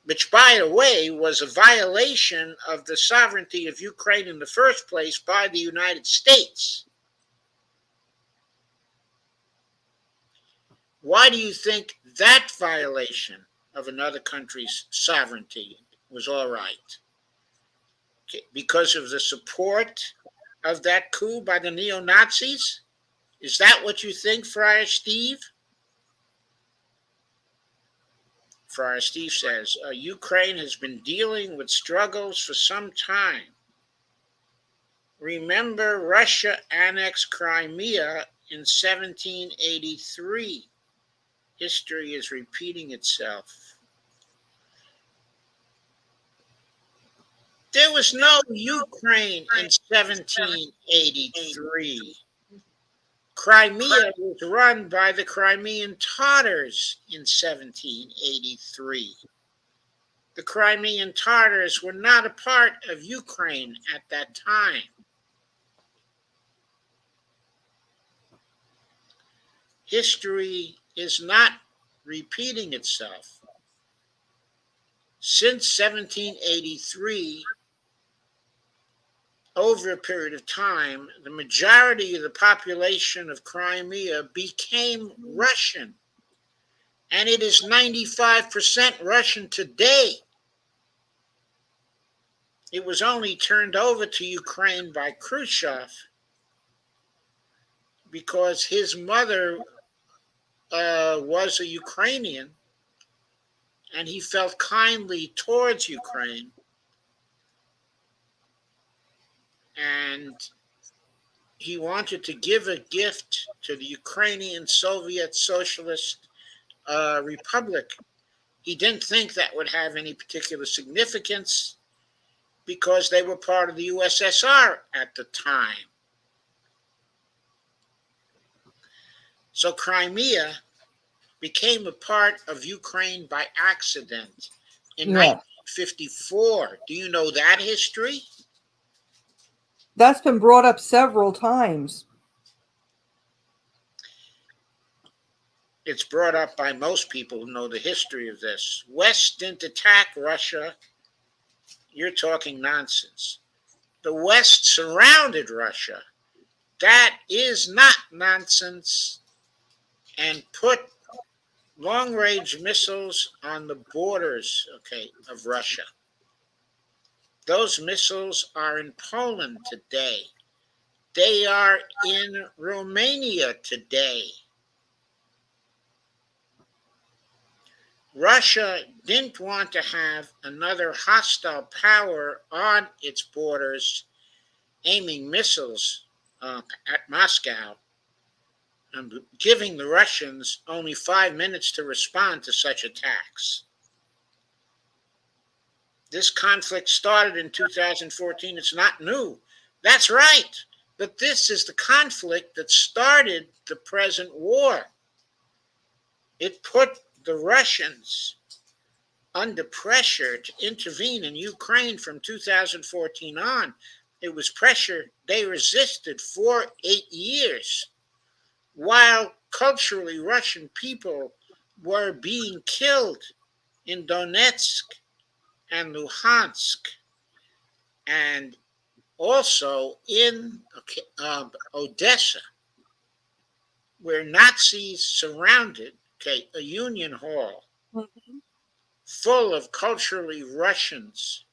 which, by the way, was a violation of the sovereignty of Ukraine in the first place by the United States. Why do you think that violation of another country's sovereignty was all right? Okay, because of the support of that coup by the neo-Nazis? Is that what you think, Friar Steve? Friar Steve says, Ukraine has been dealing with struggles for some time. Remember, Russia annexed Crimea in 1783. History is repeating itself. There was no Ukraine in 1783. Crimea was run by the Crimean Tatars in 1783. The Crimean Tatars were not a part of Ukraine at that time. History is not repeating itself. Since 1783, over a period of time, the majority of the population of Crimea became Russian. And it is 95% Russian today. It was only turned over to Ukraine by Khrushchev because his mother was a Ukrainian and he felt kindly towards Ukraine. And he wanted to give a gift to the Ukrainian Soviet Socialist Republic. He didn't think that would have any particular significance because they were part of the USSR at the time. So Crimea became a part of Ukraine by accident in 1954. Do you know that history? That's been brought up several times. It's brought up by most people who know the history of this. West didn't attack Russia. You're talking nonsense. the West surrounded Russia. That is not nonsense, and put long-range missiles on the borders, okay, of Russia. Those missiles are in Poland today. They are in Romania today. Russia didn't want to have another hostile power on its borders aiming missiles at Moscow and giving the Russians only 5 minutes to respond to such attacks. This conflict started in 2014. It's not new. That's right. But this is the conflict that started the present war. It put the Russians under pressure to intervene in Ukraine from 2014 on. It was pressure they resisted for 8 years, while culturally Russian people were being killed in Donetsk and Luhansk, and also in Odessa, where Nazis surrounded a union hall Mhm. full of culturally Russians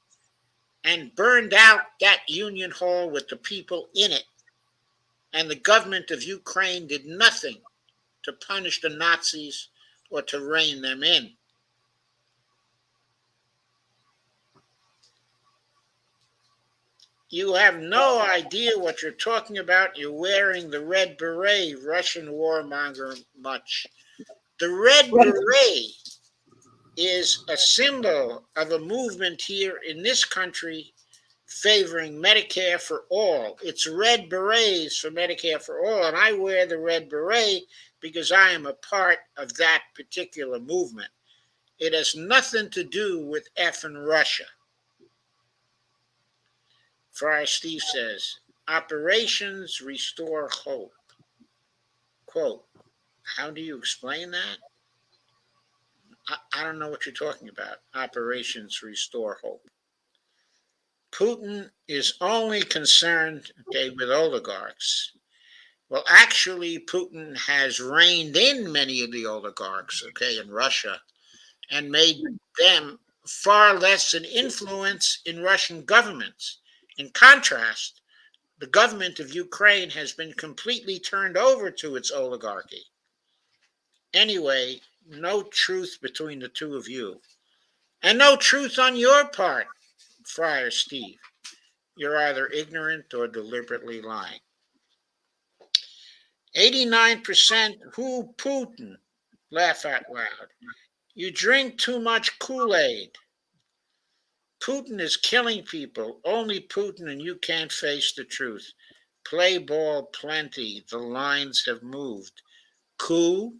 and burned out that union hall with the people in it. And the government of Ukraine did nothing to punish the Nazis or to rein them in. You have no idea what you're talking about. You're wearing the red beret, Russian warmonger much. The red Right. beret is a symbol of a movement here in this country favoring Medicare for all. It's red berets for Medicare for all, and I wear the red beret because I am a part of that particular movement. It has nothing to do with effing Russia. Friar Steve says, Operations Restore Hope. Quote, how do you explain that? I don't know what you're talking about. Operations Restore Hope. Putin is only concerned, with oligarchs. Well, actually, Putin has reined in many of the oligarchs, in Russia, and made them far less an influence in Russian governments. In contrast, the government of Ukraine has been completely turned over to its oligarchy. Anyway, no truth between the two of you. And no truth on your part, Friar Steve. You're either ignorant or deliberately lying. 89% who Putin? Laugh out loud. You drink too much Kool-Aid. Putin is killing people. Only Putin, and you can't face the truth. Play ball plenty. The lines have moved. Coup?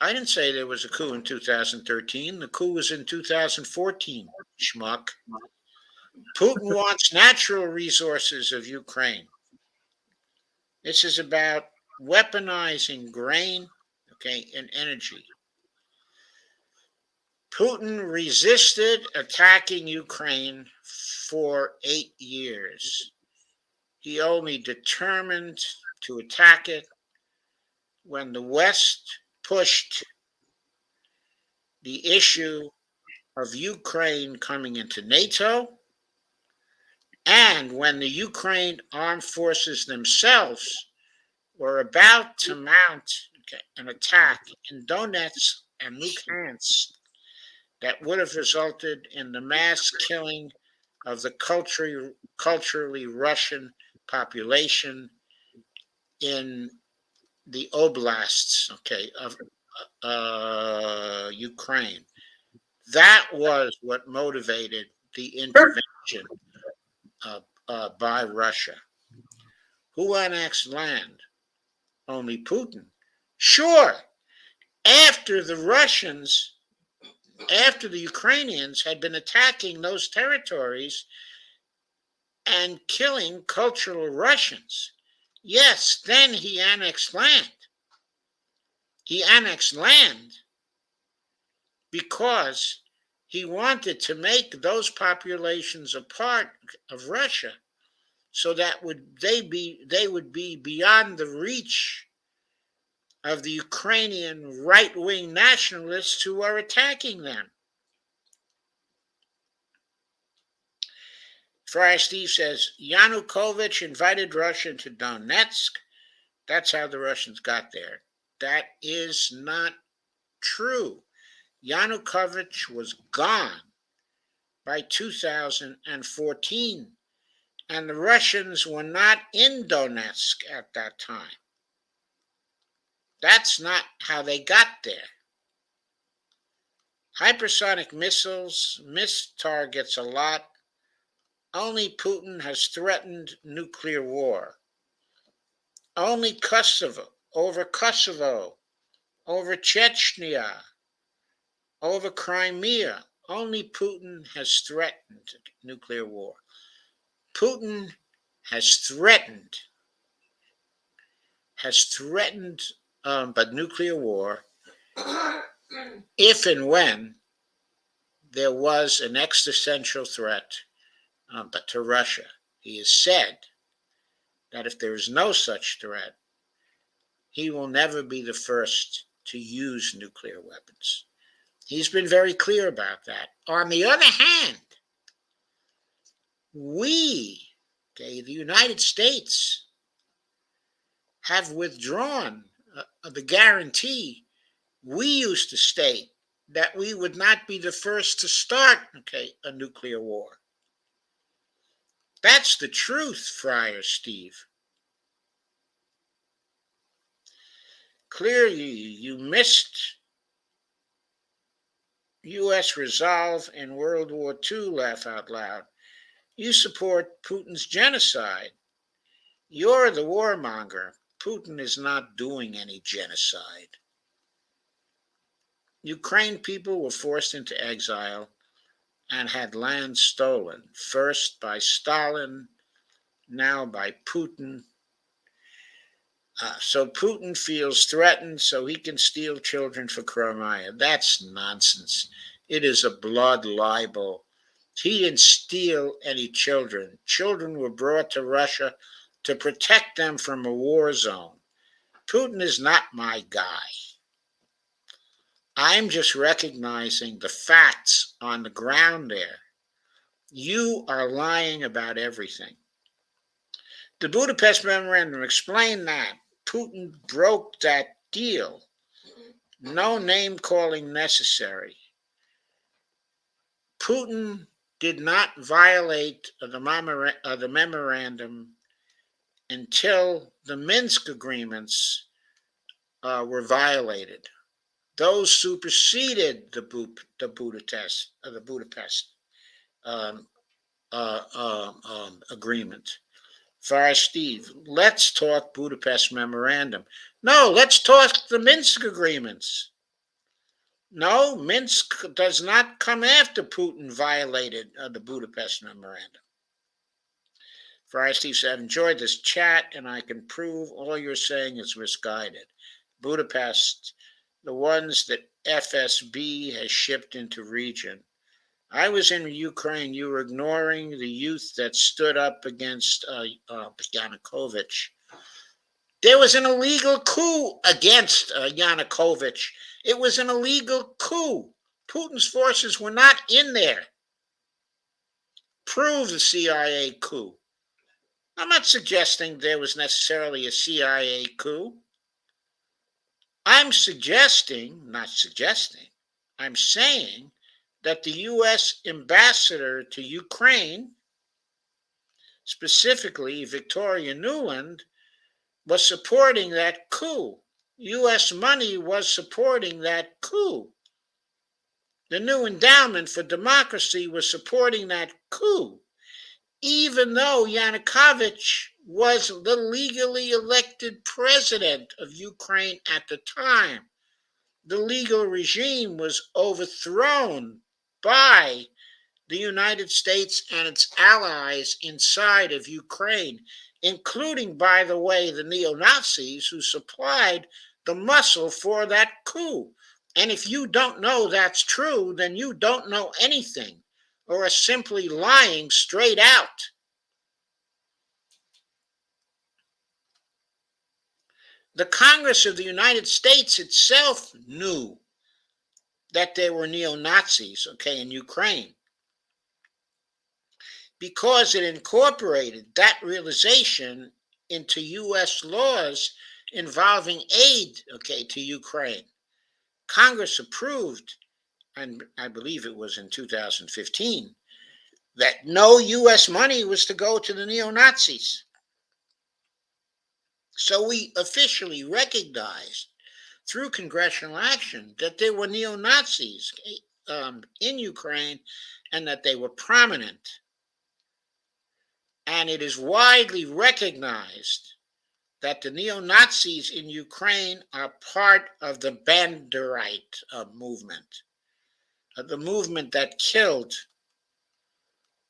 I didn't say there was a coup in 2013. The coup was in 2014, schmuck. Putin wants natural resources of Ukraine. This is about weaponizing grain, and energy. Putin resisted attacking Ukraine for 8 years. He only determined to attack it when the West pushed the issue of Ukraine coming into NATO, and when the Ukraine armed forces themselves were about to mount an attack in Donetsk and Luhansk that would have resulted in the mass killing of the culturally Russian population in the oblasts, of Ukraine. That was what motivated the intervention by Russia. Who annexed land? Only Putin. Sure, after the Russians, after the Ukrainians had been attacking those territories and killing cultural Russians. Yes, then he annexed land. He annexed land because He wanted to make those populations a part of Russia so that they would be beyond the reach of the Ukrainian right-wing nationalists who are attacking them. Friar Steve says Yanukovych invited Russia to Donetsk. That's how the Russians got there. That is not true. Yanukovych was gone by 2014, and the Russians were not in Donetsk at that time. That's not how they got there. Hypersonic missiles miss targets a lot. Only Putin has threatened nuclear war. Only Kosovo, over Chechnya, over Crimea, only Putin has threatened nuclear war. Putin has threatened but nuclear war if and when there was an existential threat but to Russia. He has said that if there is no such threat, he will never be the first to use nuclear weapons. He's been very clear about that. On the other hand, we, the United States, have withdrawn the guarantee we used to state that we would not be the first to start a nuclear war. That's the truth, Friar Steve. Clearly, you missed U.S. resolve in World War II, laugh out loud. You support Putin's genocide. You're the warmonger. Putin is not doing any genocide. Ukraine people were forced into exile and had land stolen, first by Stalin, now by Putin. So Putin feels threatened so he can steal children for Crimea. That's nonsense. It is a blood libel. He didn't steal any children. Children were brought to Russia to protect them from a war zone. Putin is not my guy. I'm just recognizing the facts on the ground there. You are lying about everything. The Budapest Memorandum explained that. Putin broke that deal. No name calling necessary. Putin did not violate the memorandum until the Minsk agreements were violated. Those superseded the Budapest agreement. Friar Steve, let's talk Budapest Memorandum. No, let's talk the Minsk agreements. No, Minsk does not come after Putin violated the Budapest Memorandum. Friar Steve said, enjoyed this chat, and I can prove all you're saying is misguided. Budapest, the ones that FSB has shipped into region. I was in Ukraine. You were ignoring the youth that stood up against Yanukovych. There was an illegal coup against Yanukovych. It was an illegal coup. Putin's forces were not in there. Prove the CIA coup. I'm not suggesting there was necessarily a CIA coup. I'm saying that the U.S. ambassador to Ukraine, specifically Victoria Nuland, was supporting that coup. U.S. money was supporting that coup. The new endowment for democracy was supporting that coup, even though Yanukovych was the legally elected president of Ukraine at the time. The legal regime was overthrown by the United States and its allies inside of Ukraine, including, by the way, the neo-Nazis who supplied the muscle for that coup. And if you don't know that's true, then you don't know anything or are simply lying straight out. The Congress of the United States itself knew that there were neo-Nazis, okay, in Ukraine, because it incorporated that realization into U.S. laws involving aid, okay, to Ukraine. Congress approved, and I believe it was in 2015, that no U.S. money was to go to the neo-Nazis. So we officially recognized through congressional action that there were neo-Nazis in Ukraine and that they were prominent. And it is widely recognized that the neo-Nazis in Ukraine are part of the Banderite movement, the movement that killed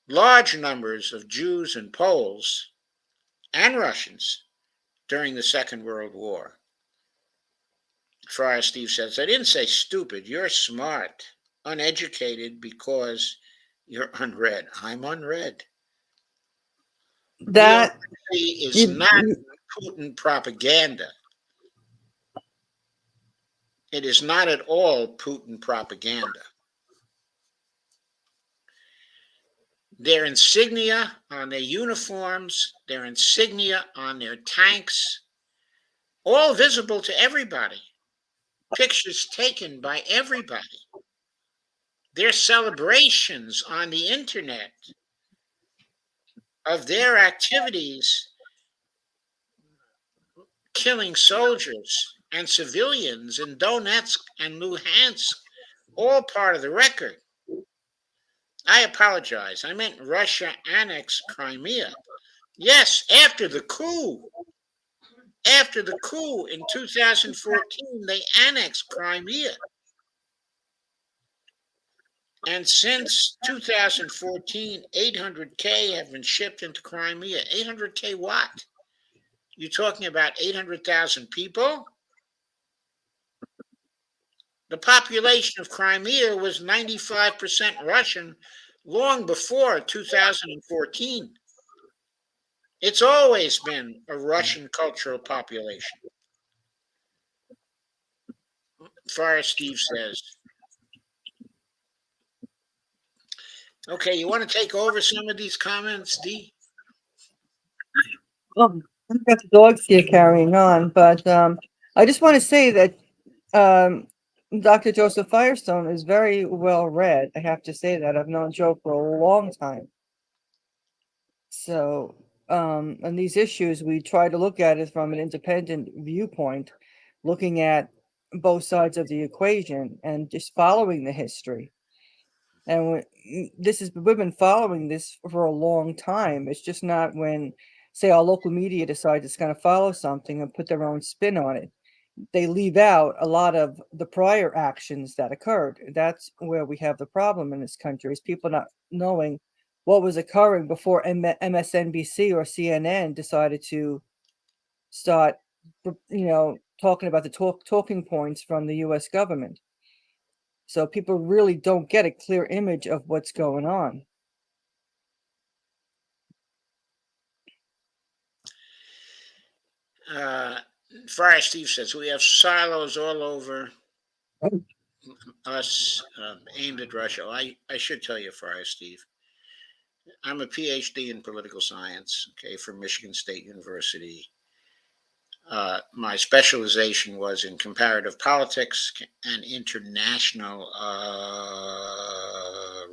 large numbers of Jews and Poles and Russians during the Second World War. Friar Steve says, I didn't say stupid, you're smart, uneducated because you're unread. I'm unread. That Neo-Nazi is you, not Putin propaganda. It is not at all Putin propaganda. Their insignia on their uniforms, their insignia on their tanks, all visible to everybody. Pictures taken by everybody. Their celebrations on the internet of their activities killing soldiers and civilians in Donetsk and Luhansk, all part of the record. I apologize. I meant Russia annexed Crimea. Yes, after the coup. After the coup in 2014, they annexed Crimea. And since 2014, 800K have been shipped into Crimea. 800K what? You're talking about 800,000 people? The population of Crimea was 95% Russian long before 2014. It's always been a Russian cultural population. Friar Steve says. Okay, you want to take over some of these comments, Dee? I've got the dogs here carrying on, but I just want to say that Dr. Joseph Firestone is very well read. I have to say that. I've known Joe for a long time. So, and these issues, we try to look at it from an independent viewpoint, looking at both sides of the equation and just following the history. And we've been following this for a long time. It's just not when, say, our local media decides it's going to follow something and put their own spin on it. They leave out a lot of the prior actions that occurred. That's where we have the problem in this country, is people not knowing what was occurring before MSNBC or CNN decided to start, talking about the talking points from the U.S. government. So people really don't get a clear image of what's going on. Friar Steve says we have silos all over us aimed at Russia. I should tell you, Friar Steve, I'm a PhD in political science, okay, from Michigan State University. My specialization was in comparative politics and international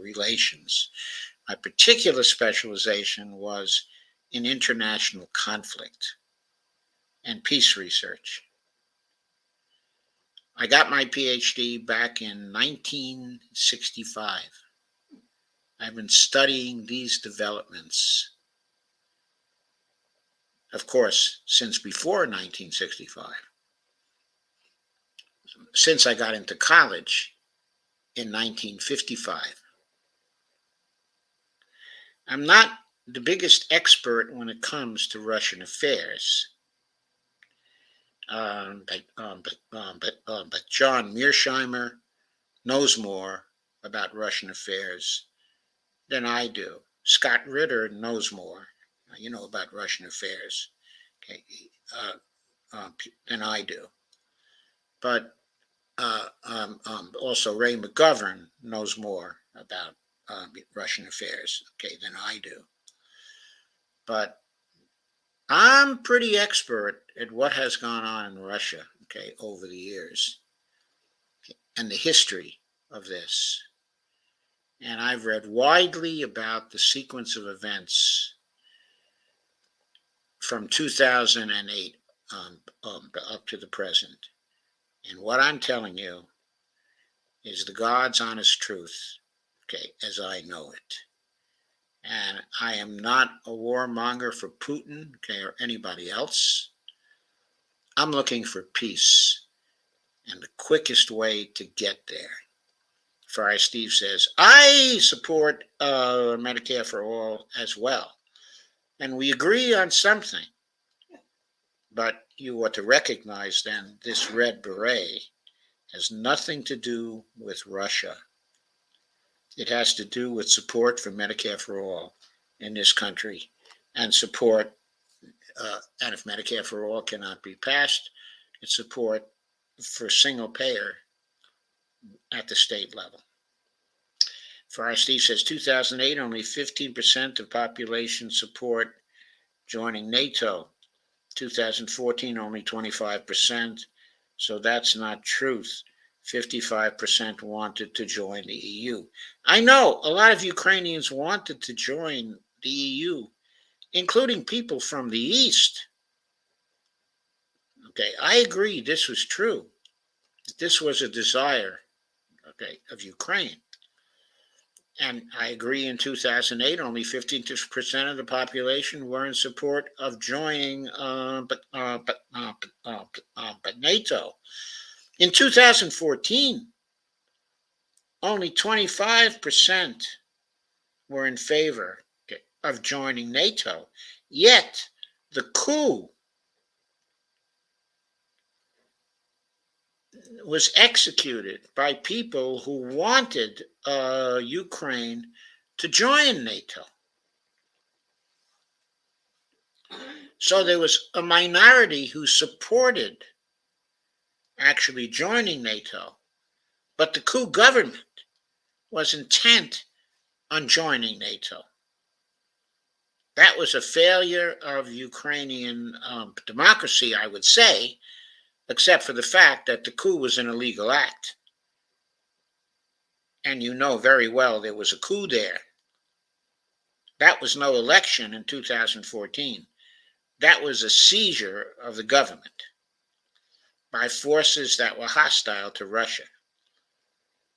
relations. My particular specialization was in international conflict and peace research. I got my PhD back in 1965. I've been studying these developments, of course, since before 1965, since I got into college in 1955. I'm not the biggest expert when it comes to Russian affairs. But John Mearsheimer knows more about Russian affairs than I do. Scott Ritter knows more, about Russian affairs, okay, uh, than I do. But also Ray McGovern knows more about Russian affairs, okay, than I do. But I'm pretty expert at what has gone on in Russia, okay, over the years and the history of this. And I've read widely about the sequence of events from 2008 up to the present. And what I'm telling you is the God's honest truth, okay, as I know it. And I am not a warmonger for Putin, okay, or anybody else. I'm looking for peace and the quickest way to get there. Friar Steve says, I support Medicare for all as well. And we agree on something. But you ought to recognize then this red beret has nothing to do with Russia. It has to do with support for Medicare for all in this country and support, and if Medicare for all cannot be passed, it's support for single payer at the state level. Friar Steve says 2008, only 15% of population support joining NATO. 2014, only 25%. So that's not truth. 55% wanted to join the EU. I know a lot of Ukrainians wanted to join the EU, including people from the East. Okay, I agree this was true. This was a desire, okay, of Ukraine. And I agree in 2008, only 15% of the population were in support of joining but NATO. In 2014, only 25% were in favor of joining NATO. Yet the coup was executed by people who wanted Ukraine to join NATO. So there was a minority who supported actually joining NATO, but the coup government was intent on joining NATO. That was a failure of Ukrainian democracy, I would say, except for the fact that the coup was an illegal act. And you know very well there was a coup there. That was no election in 2014. That was a seizure of the government by forces that were hostile to Russia.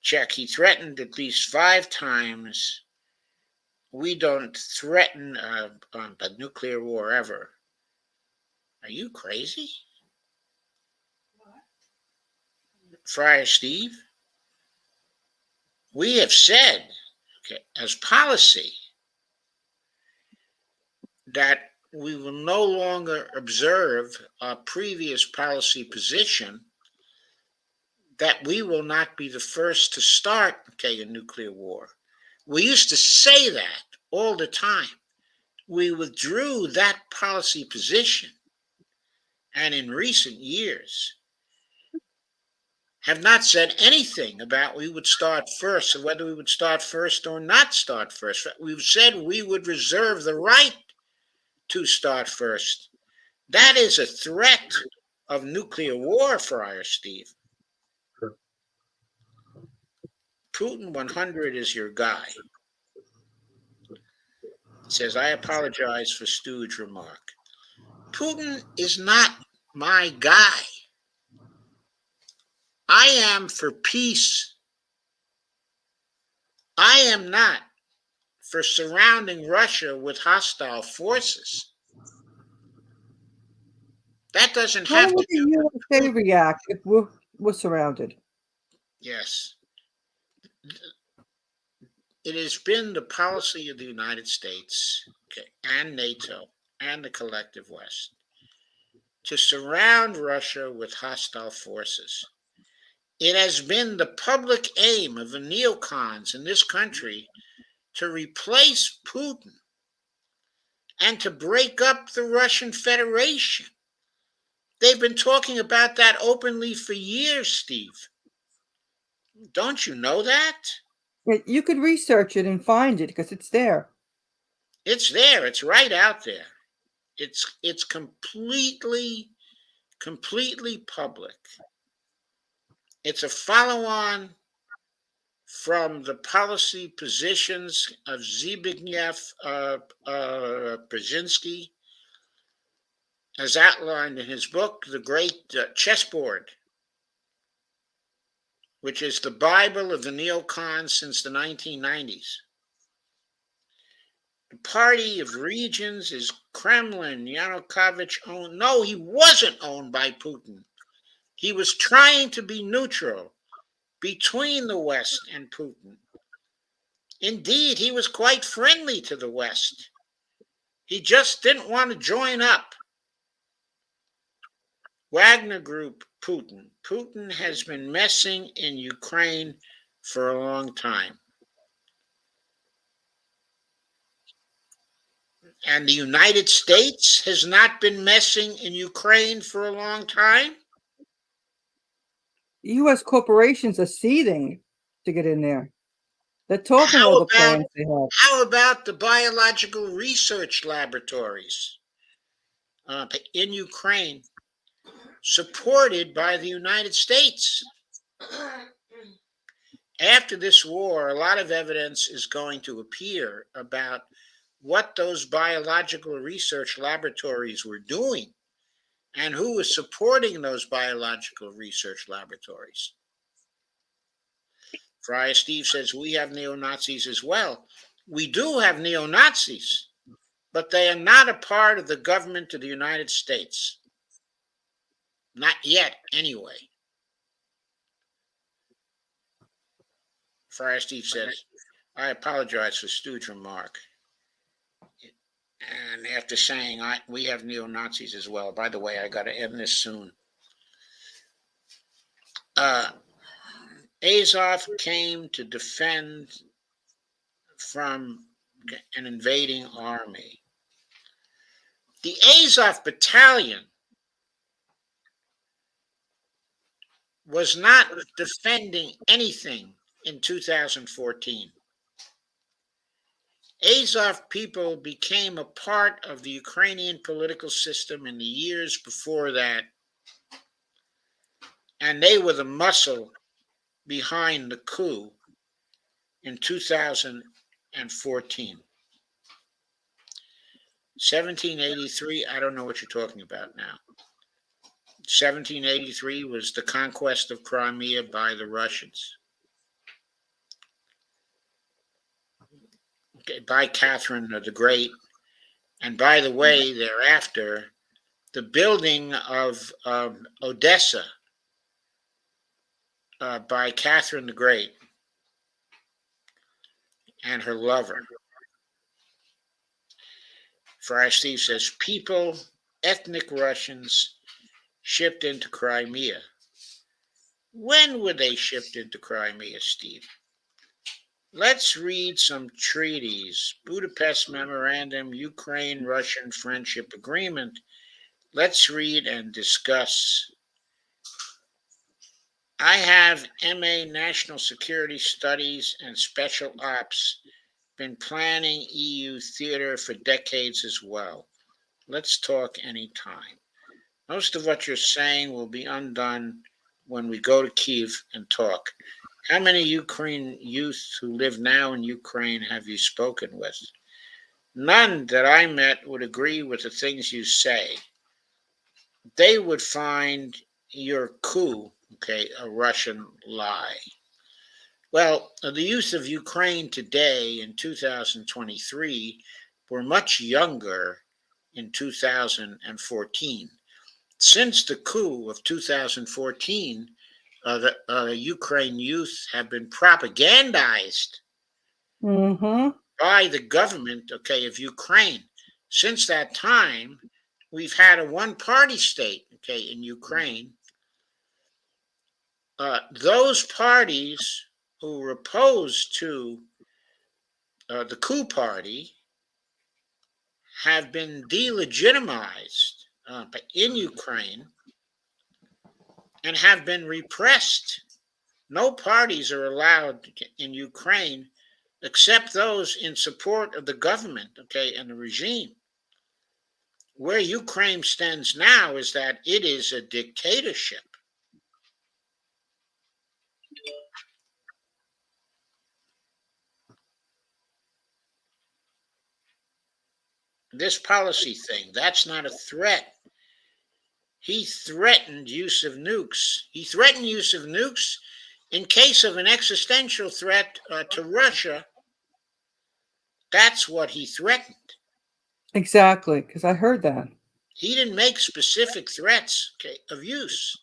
Check, he threatened at least 5 times. We don't threaten a nuclear war ever. Are you crazy? Friar Steve? We have said, okay, as policy, that we will no longer observe our previous policy position that we will not be the first to start, okay, a nuclear war. We used to say that all the time. We withdrew that policy position, and in recent years have not said anything about we would start first, or whether we would start first or not start first. We've said we would reserve the right to start first. That is a threat of nuclear war, Friar Steve. Putin 100 is your guy. He says, I apologize for stooge remark. Putin is not my guy. I am for peace. I am not for surrounding Russia with hostile forces. That doesn't How have would to the do with USA Putin. react if we're surrounded? Yes. It has been the policy of the United States, okay, and NATO and the collective West to surround Russia with hostile forces. It has been the public aim of the neocons in this country to replace Putin and to break up the Russian Federation. They've been talking about that openly for years, Steve. Don't you know that? You could research it and find it because it's there. It's there. It's right out there. It's completely public. It's a follow-on from the policy positions of Zbigniew Brzezinski, as outlined in his book, The Great Chessboard, which is the Bible of the neocons since the 1990s. The party of regions is Kremlin. Yanukovych owned. No, he wasn't owned by Putin. He was trying to be neutral between the West and Putin. Indeed, he was quite friendly to the West. He just didn't want to join up. Wagner Group, Putin. Putin has been messing in Ukraine for a long time. And the United States has not been messing in Ukraine for a long time. U.S. corporations are seething to get in there. They're talking all the plans they have. How about the biological research laboratories in Ukraine, supported by the United States? After this war, a lot of evidence is going to appear about what those biological research laboratories were doing and who was supporting those biological research laboratories. Friar Steve says we have neo-Nazis as well. We do have neo-Nazis, but they are not a part of the government of the United States. Not yet, anyway. Friar Steve says, I apologize for Stu's remark. And after saying we have neo-Nazis as well. By the way, I got to end this soon. Azov came to defend from an invading army. The Azov battalion was not defending anything in 2014. Azov people became a part of the Ukrainian political system in the years before that, and they were the muscle behind the coup in 2014. 1783, I don't know what you're talking about now. 1783 was the conquest of Crimea by the Russians. By Catherine the Great. And by the way, thereafter, the building of Odessa by Catherine the Great and her lover. Friar Steve says, people, ethnic Russians, shipped into Crimea. When were they shipped into Crimea, Steve? Let's read some treaties. Budapest Memorandum, Ukraine-Russian Friendship Agreement. Let's read and discuss. I have MA National Security Studies and Special Ops, been planning EU theater for decades as well. Let's talk anytime. Most of what you're saying will be undone when we go to Kiev and talk. How many Ukrainian youth who live now in Ukraine have you spoken with? None that I met would agree with the things you say. They would find your coup, a Russian lie. Well, the youth of Ukraine today in 2023 were much younger in 2014. Since the coup of 2014, the Ukraine youth have been propagandized by the government, of Ukraine. Since that time, we've had a one-party state, okay, in Ukraine. Those parties who were opposed to the coup party have been delegitimized in Ukraine and have been repressed. No parties are allowed in Ukraine except those in support of the government, okay, and the regime. Where Ukraine stands now is that it is a dictatorship. This policy thing, that's not a threat. He threatened use of nukes. He threatened use of nukes in case of an existential threat to Russia. That's what he threatened. Exactly, because I heard that. He didn't make specific threats, okay, of use.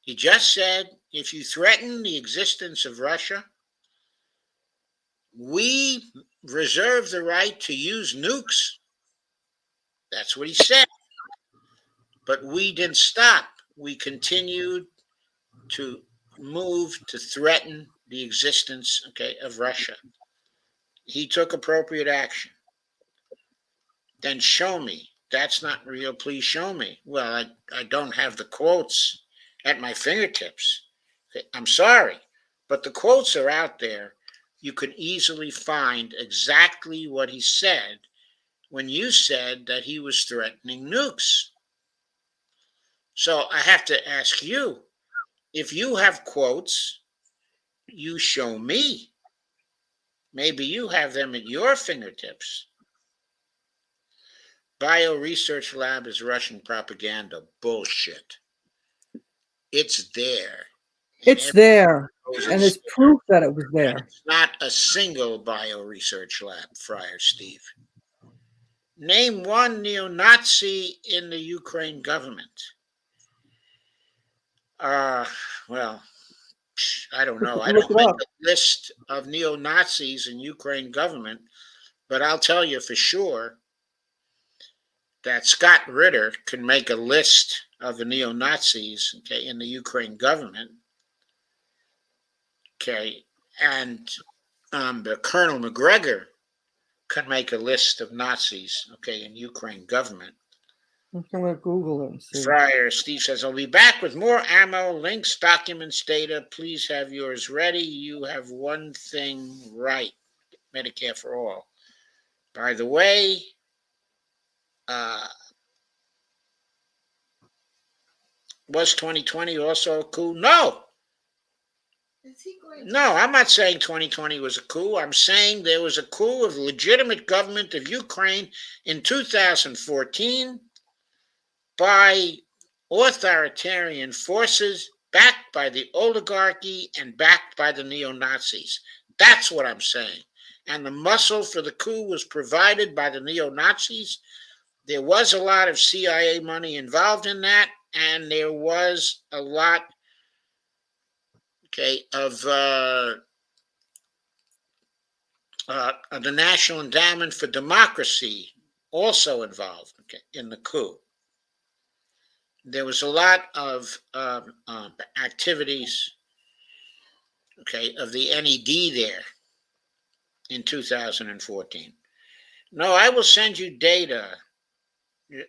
He just said, if you threaten the existence of Russia, we reserve the right to use nukes. That's what he said. But we didn't stop. We continued to move to threaten the existence, okay, of Russia. He took appropriate action. Then show me. That's not real. Please show me. Well, I don't have the quotes at my fingertips. Okay, I'm sorry, but the quotes are out there. You could easily find exactly what he said when you said that he was threatening nukes. So I have to ask you, if you have quotes, you show me. Maybe you have them at your fingertips. Bio Research Lab is Russian propaganda. Bullshit. It's there. It's there, and It's there's proof that it was there. not a single bio research lab, Friar Steve. Name one neo-Nazi in the Ukraine government. Well, I don't know. I Look don't it make up. a list of neo-Nazis in Ukraine government, but I'll tell you for sure that Scott Ritter can make a list of the neo-Nazis, okay, in the Ukraine government. Okay, and the Colonel McGregor can make a list of Nazis, okay, in Ukraine government. I'm going to Google it and see. Friar Steve says, I'll be back with more ammo, links, documents, data. Please have yours ready. You have one thing right. Medicare for all. By the way, was 2020 also a coup? No. No, I'm not saying 2020 was a coup. I'm saying there was a coup of the legitimate government of Ukraine in 2014 by authoritarian forces backed by the oligarchy and backed by the neo-Nazis. That's what I'm saying. And the muscle for the coup was provided by the neo-Nazis. There was a lot of CIA money involved in that, and there was a lot, okay, of the National Endowment for Democracy also involved, okay, in the coup. There was a lot of activities, okay, of the NED there in 2014. No, I will send you data.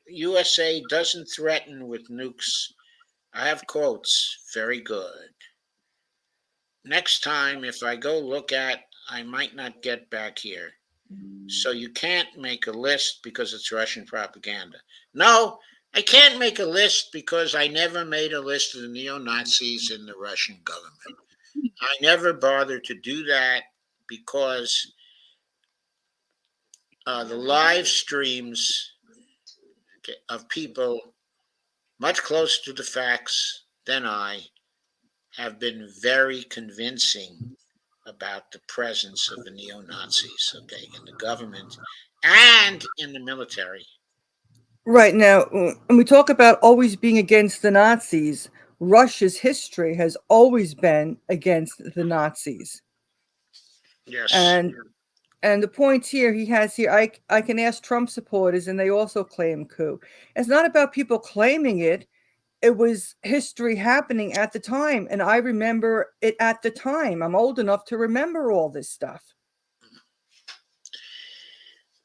USA doesn't threaten with nukes. I have quotes. Very good. Next time, if I go look at, I might not get back here. So you can't make a list because it's Russian propaganda. No, I can't make a list because I never made a list of the neo-Nazis in the Russian government. I never bothered to do that because the live streams, okay, of people much closer to the facts than I have been very convincing about the presence of the neo-Nazis, okay, in the government and in the military. Right now, when we talk about always being against the Nazis, Russia's history has always been against the Nazis. Yes. And And the point here he has here, I can ask Trump supporters, and they also claim coup. It's not about people claiming it. It was history happening at the time, and I remember it at the time. I'm old enough to remember all this stuff.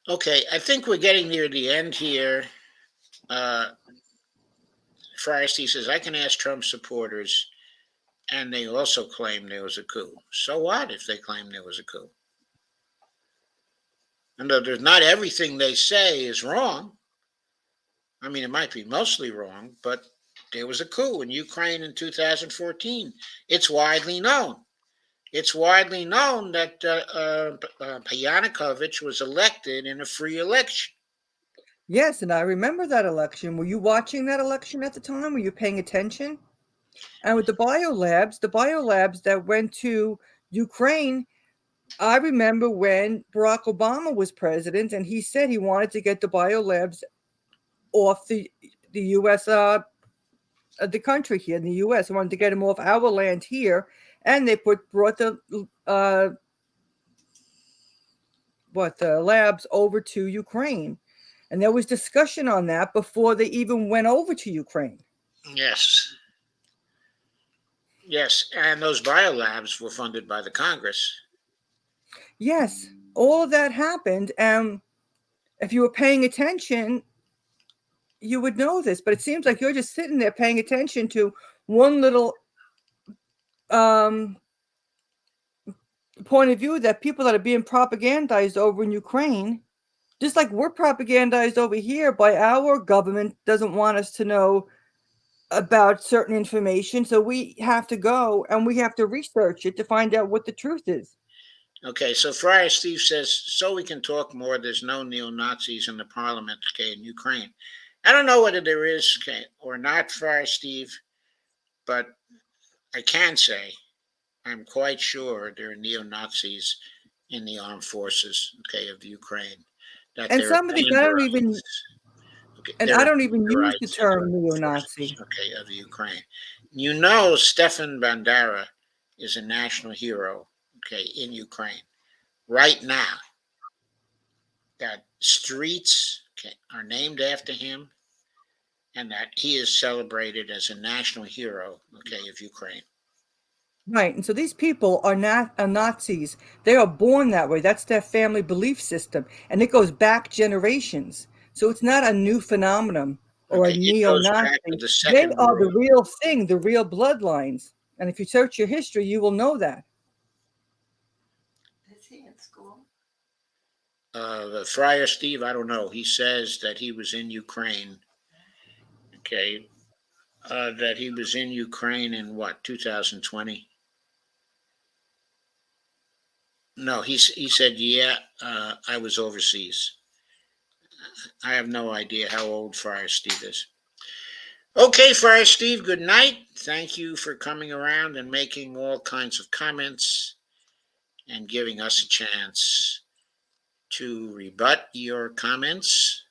Okay, I think we're getting near the end here. Friar Steve says, I can ask Trump supporters, and they also claim there was a coup. So what if they claim there was a coup? And though there's not everything they say is wrong, I mean, it might be mostly wrong, but there was a coup in Ukraine in 2014. It's widely known. It's widely known that Yanukovych was elected in a free election. Yes, and I remember that election. Were you watching that election at the time? Were you paying attention? And with the biolabs that went to Ukraine, I remember when Barack Obama was president, and he said he wanted to get the biolabs off the U.S. The country here in the U.S. wanted to get them off our land here, and they brought the the labs over to Ukraine, and there was discussion on that before they even went over to Ukraine. Yes. Yes, and those biolabs were funded by the Congress. Yes, all of that happened, and if you were paying attention, you would know this. But it seems like you're just sitting there paying attention to one little point of view, that people that are being propagandized over in Ukraine, just like we're propagandized over here by our government, doesn't want us to know about certain information. So we have to go and we have to research it to find out what the truth is. Okay, so Friar Steve says, so we can talk more. There's no neo-Nazis in the parliament, okay, in Ukraine. I don't know whether there is, okay, or not, Friar Steve, but I can say I'm quite sure there are neo-Nazis in the armed forces, okay, of Ukraine. That And there are some of these, banderites, okay, and there I are don't even use the banderites in term the forces, neo-Nazi. okay, of Ukraine. You know, Stefan Bandera is a national hero, okay, in Ukraine right now. That streets are named after him, and that he is celebrated as a national hero, okay, of Ukraine. Right. And so these people are not Nazis. They are born that way. That's their family belief system. And it goes back generations. So it's not a new phenomenon or a Okay, it goes back to neo-Nazi. the They Second are the World. real thing, the real bloodlines. And if you search your history, you will know that. Is he in school? The Friar Steve, I don't know. He says that he was in Ukraine. Okay, that he was in Ukraine in what 2020. No, he said, yeah, I was overseas. I have no idea how old Friar Steve is. Okay, Friar Steve, good night. Thank you for coming around and making all kinds of comments and giving us a chance to rebut your comments.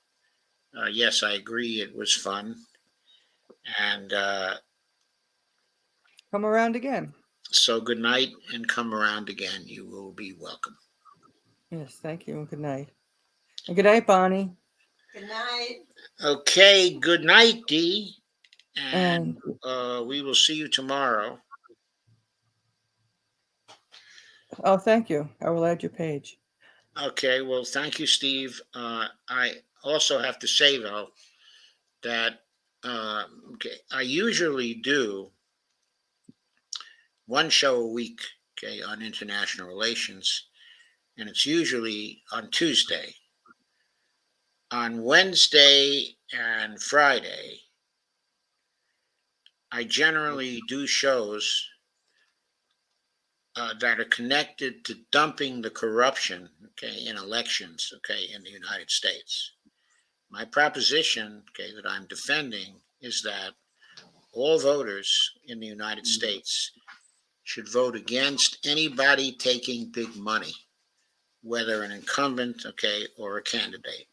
Yes, I agree, it was fun. And Come around again. so good night and come around again. You will be welcome. Yes, thank you and good night. And good night, Bonnie. Good night. Okay, good night, Dee. And And we will see you tomorrow. oh, thank you. I will add your page. Okay, well, thank you, Steve. I also have to say, though, that okay, I usually do one show a week, okay, on international relations, and it's usually on Tuesday. On Wednesday and Friday, I generally do shows that are connected to dumping the corruption, okay, in elections, okay, in the United States. My proposition, okay, that I'm defending is that all voters in the United States should vote against anybody taking big money, whether an incumbent, okay, or a candidate.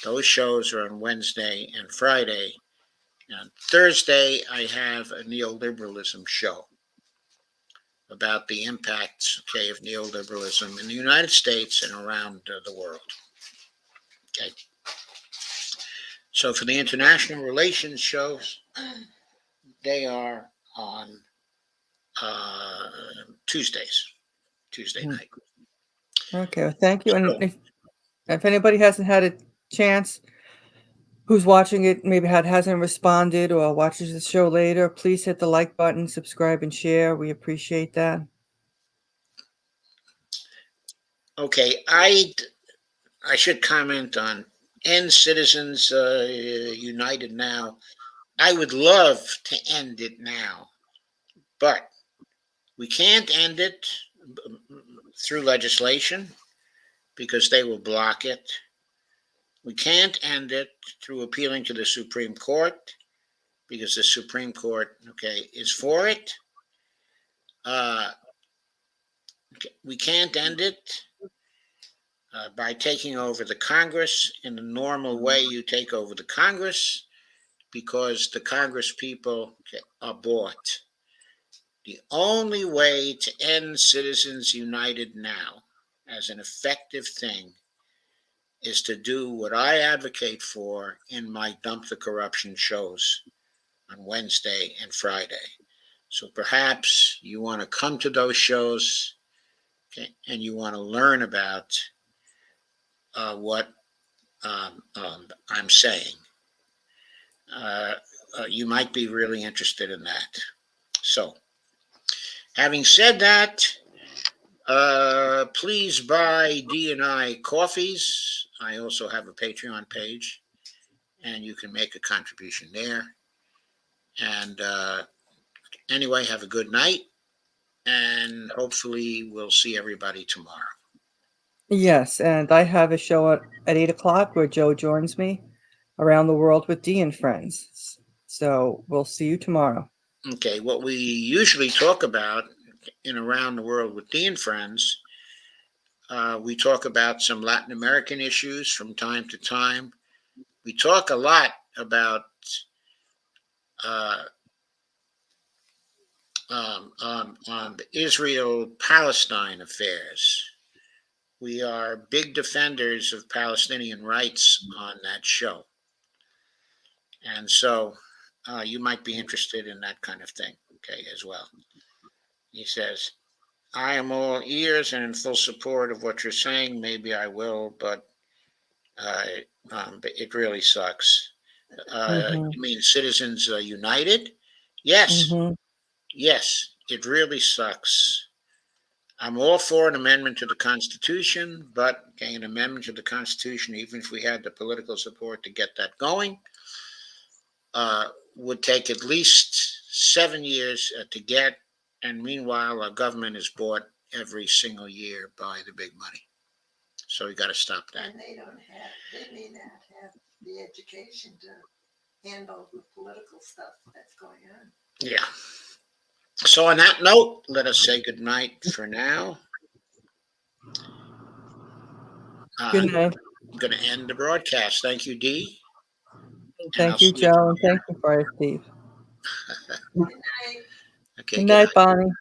Those shows are on Wednesday and Friday. On Thursday, I have a neoliberalism show. about the impacts, okay, of neoliberalism in the United States and around the world. Okay. So for the international relations shows, they are on Tuesday night. Okay, well, thank you. And So, if anybody hasn't had a chance, who's watching it, maybe hasn't responded or watches the show later, please hit the like button, subscribe, and share. We appreciate that. okay, I should comment on End Citizens United now. I would love to end it now, but we can't end it through legislation because they will block it. We can't end it through appealing to the Supreme Court because the Supreme Court, okay, is for it. We can't end it by taking over the Congress in the normal way you take over the Congress because the Congress people are bought. The only way to end Citizens United now as an effective thing is to do what I advocate for in my Dump the Corruption shows on Wednesday and Friday. So perhaps you want to come to those shows, okay, and you want to learn about what I'm saying. You might be really interested in that. So, having said that, please buy D&I coffees. I also have a Patreon page, and you can make a contribution there. And anyway, have a good night, and hopefully we'll see everybody tomorrow. Yes, and I have a show at 8 o'clock where Joe joins me around the world with Dee and friends. So we'll see you tomorrow. Okay, what we usually talk about in Around the World with Dee and friends, we talk about some Latin American issues from time to time. We talk a lot about the Israel-Palestine affairs. We are big defenders of Palestinian rights on that show. And so you might be interested in that kind of thing, okay, as well. He says, I am all ears and in full support of what you're saying. Maybe I will, but it really sucks. You mean Citizens United? Yes. Yes, it really sucks. I'm all for an amendment to the Constitution, but okay, an amendment to the Constitution, even if we had the political support to get that going, would take at least 7 years to get. And meanwhile, our government is bought every single year by the big money. So we got to stop that. And they may not have the education to handle the political stuff that's going on. Yeah. So on that note, let us say good night for now. Good night. I'm going to end the broadcast. Thank you, Dee. Thank you, Joe, and thank you, Fire Steve. Good night. Okay, Good night, Bonnie.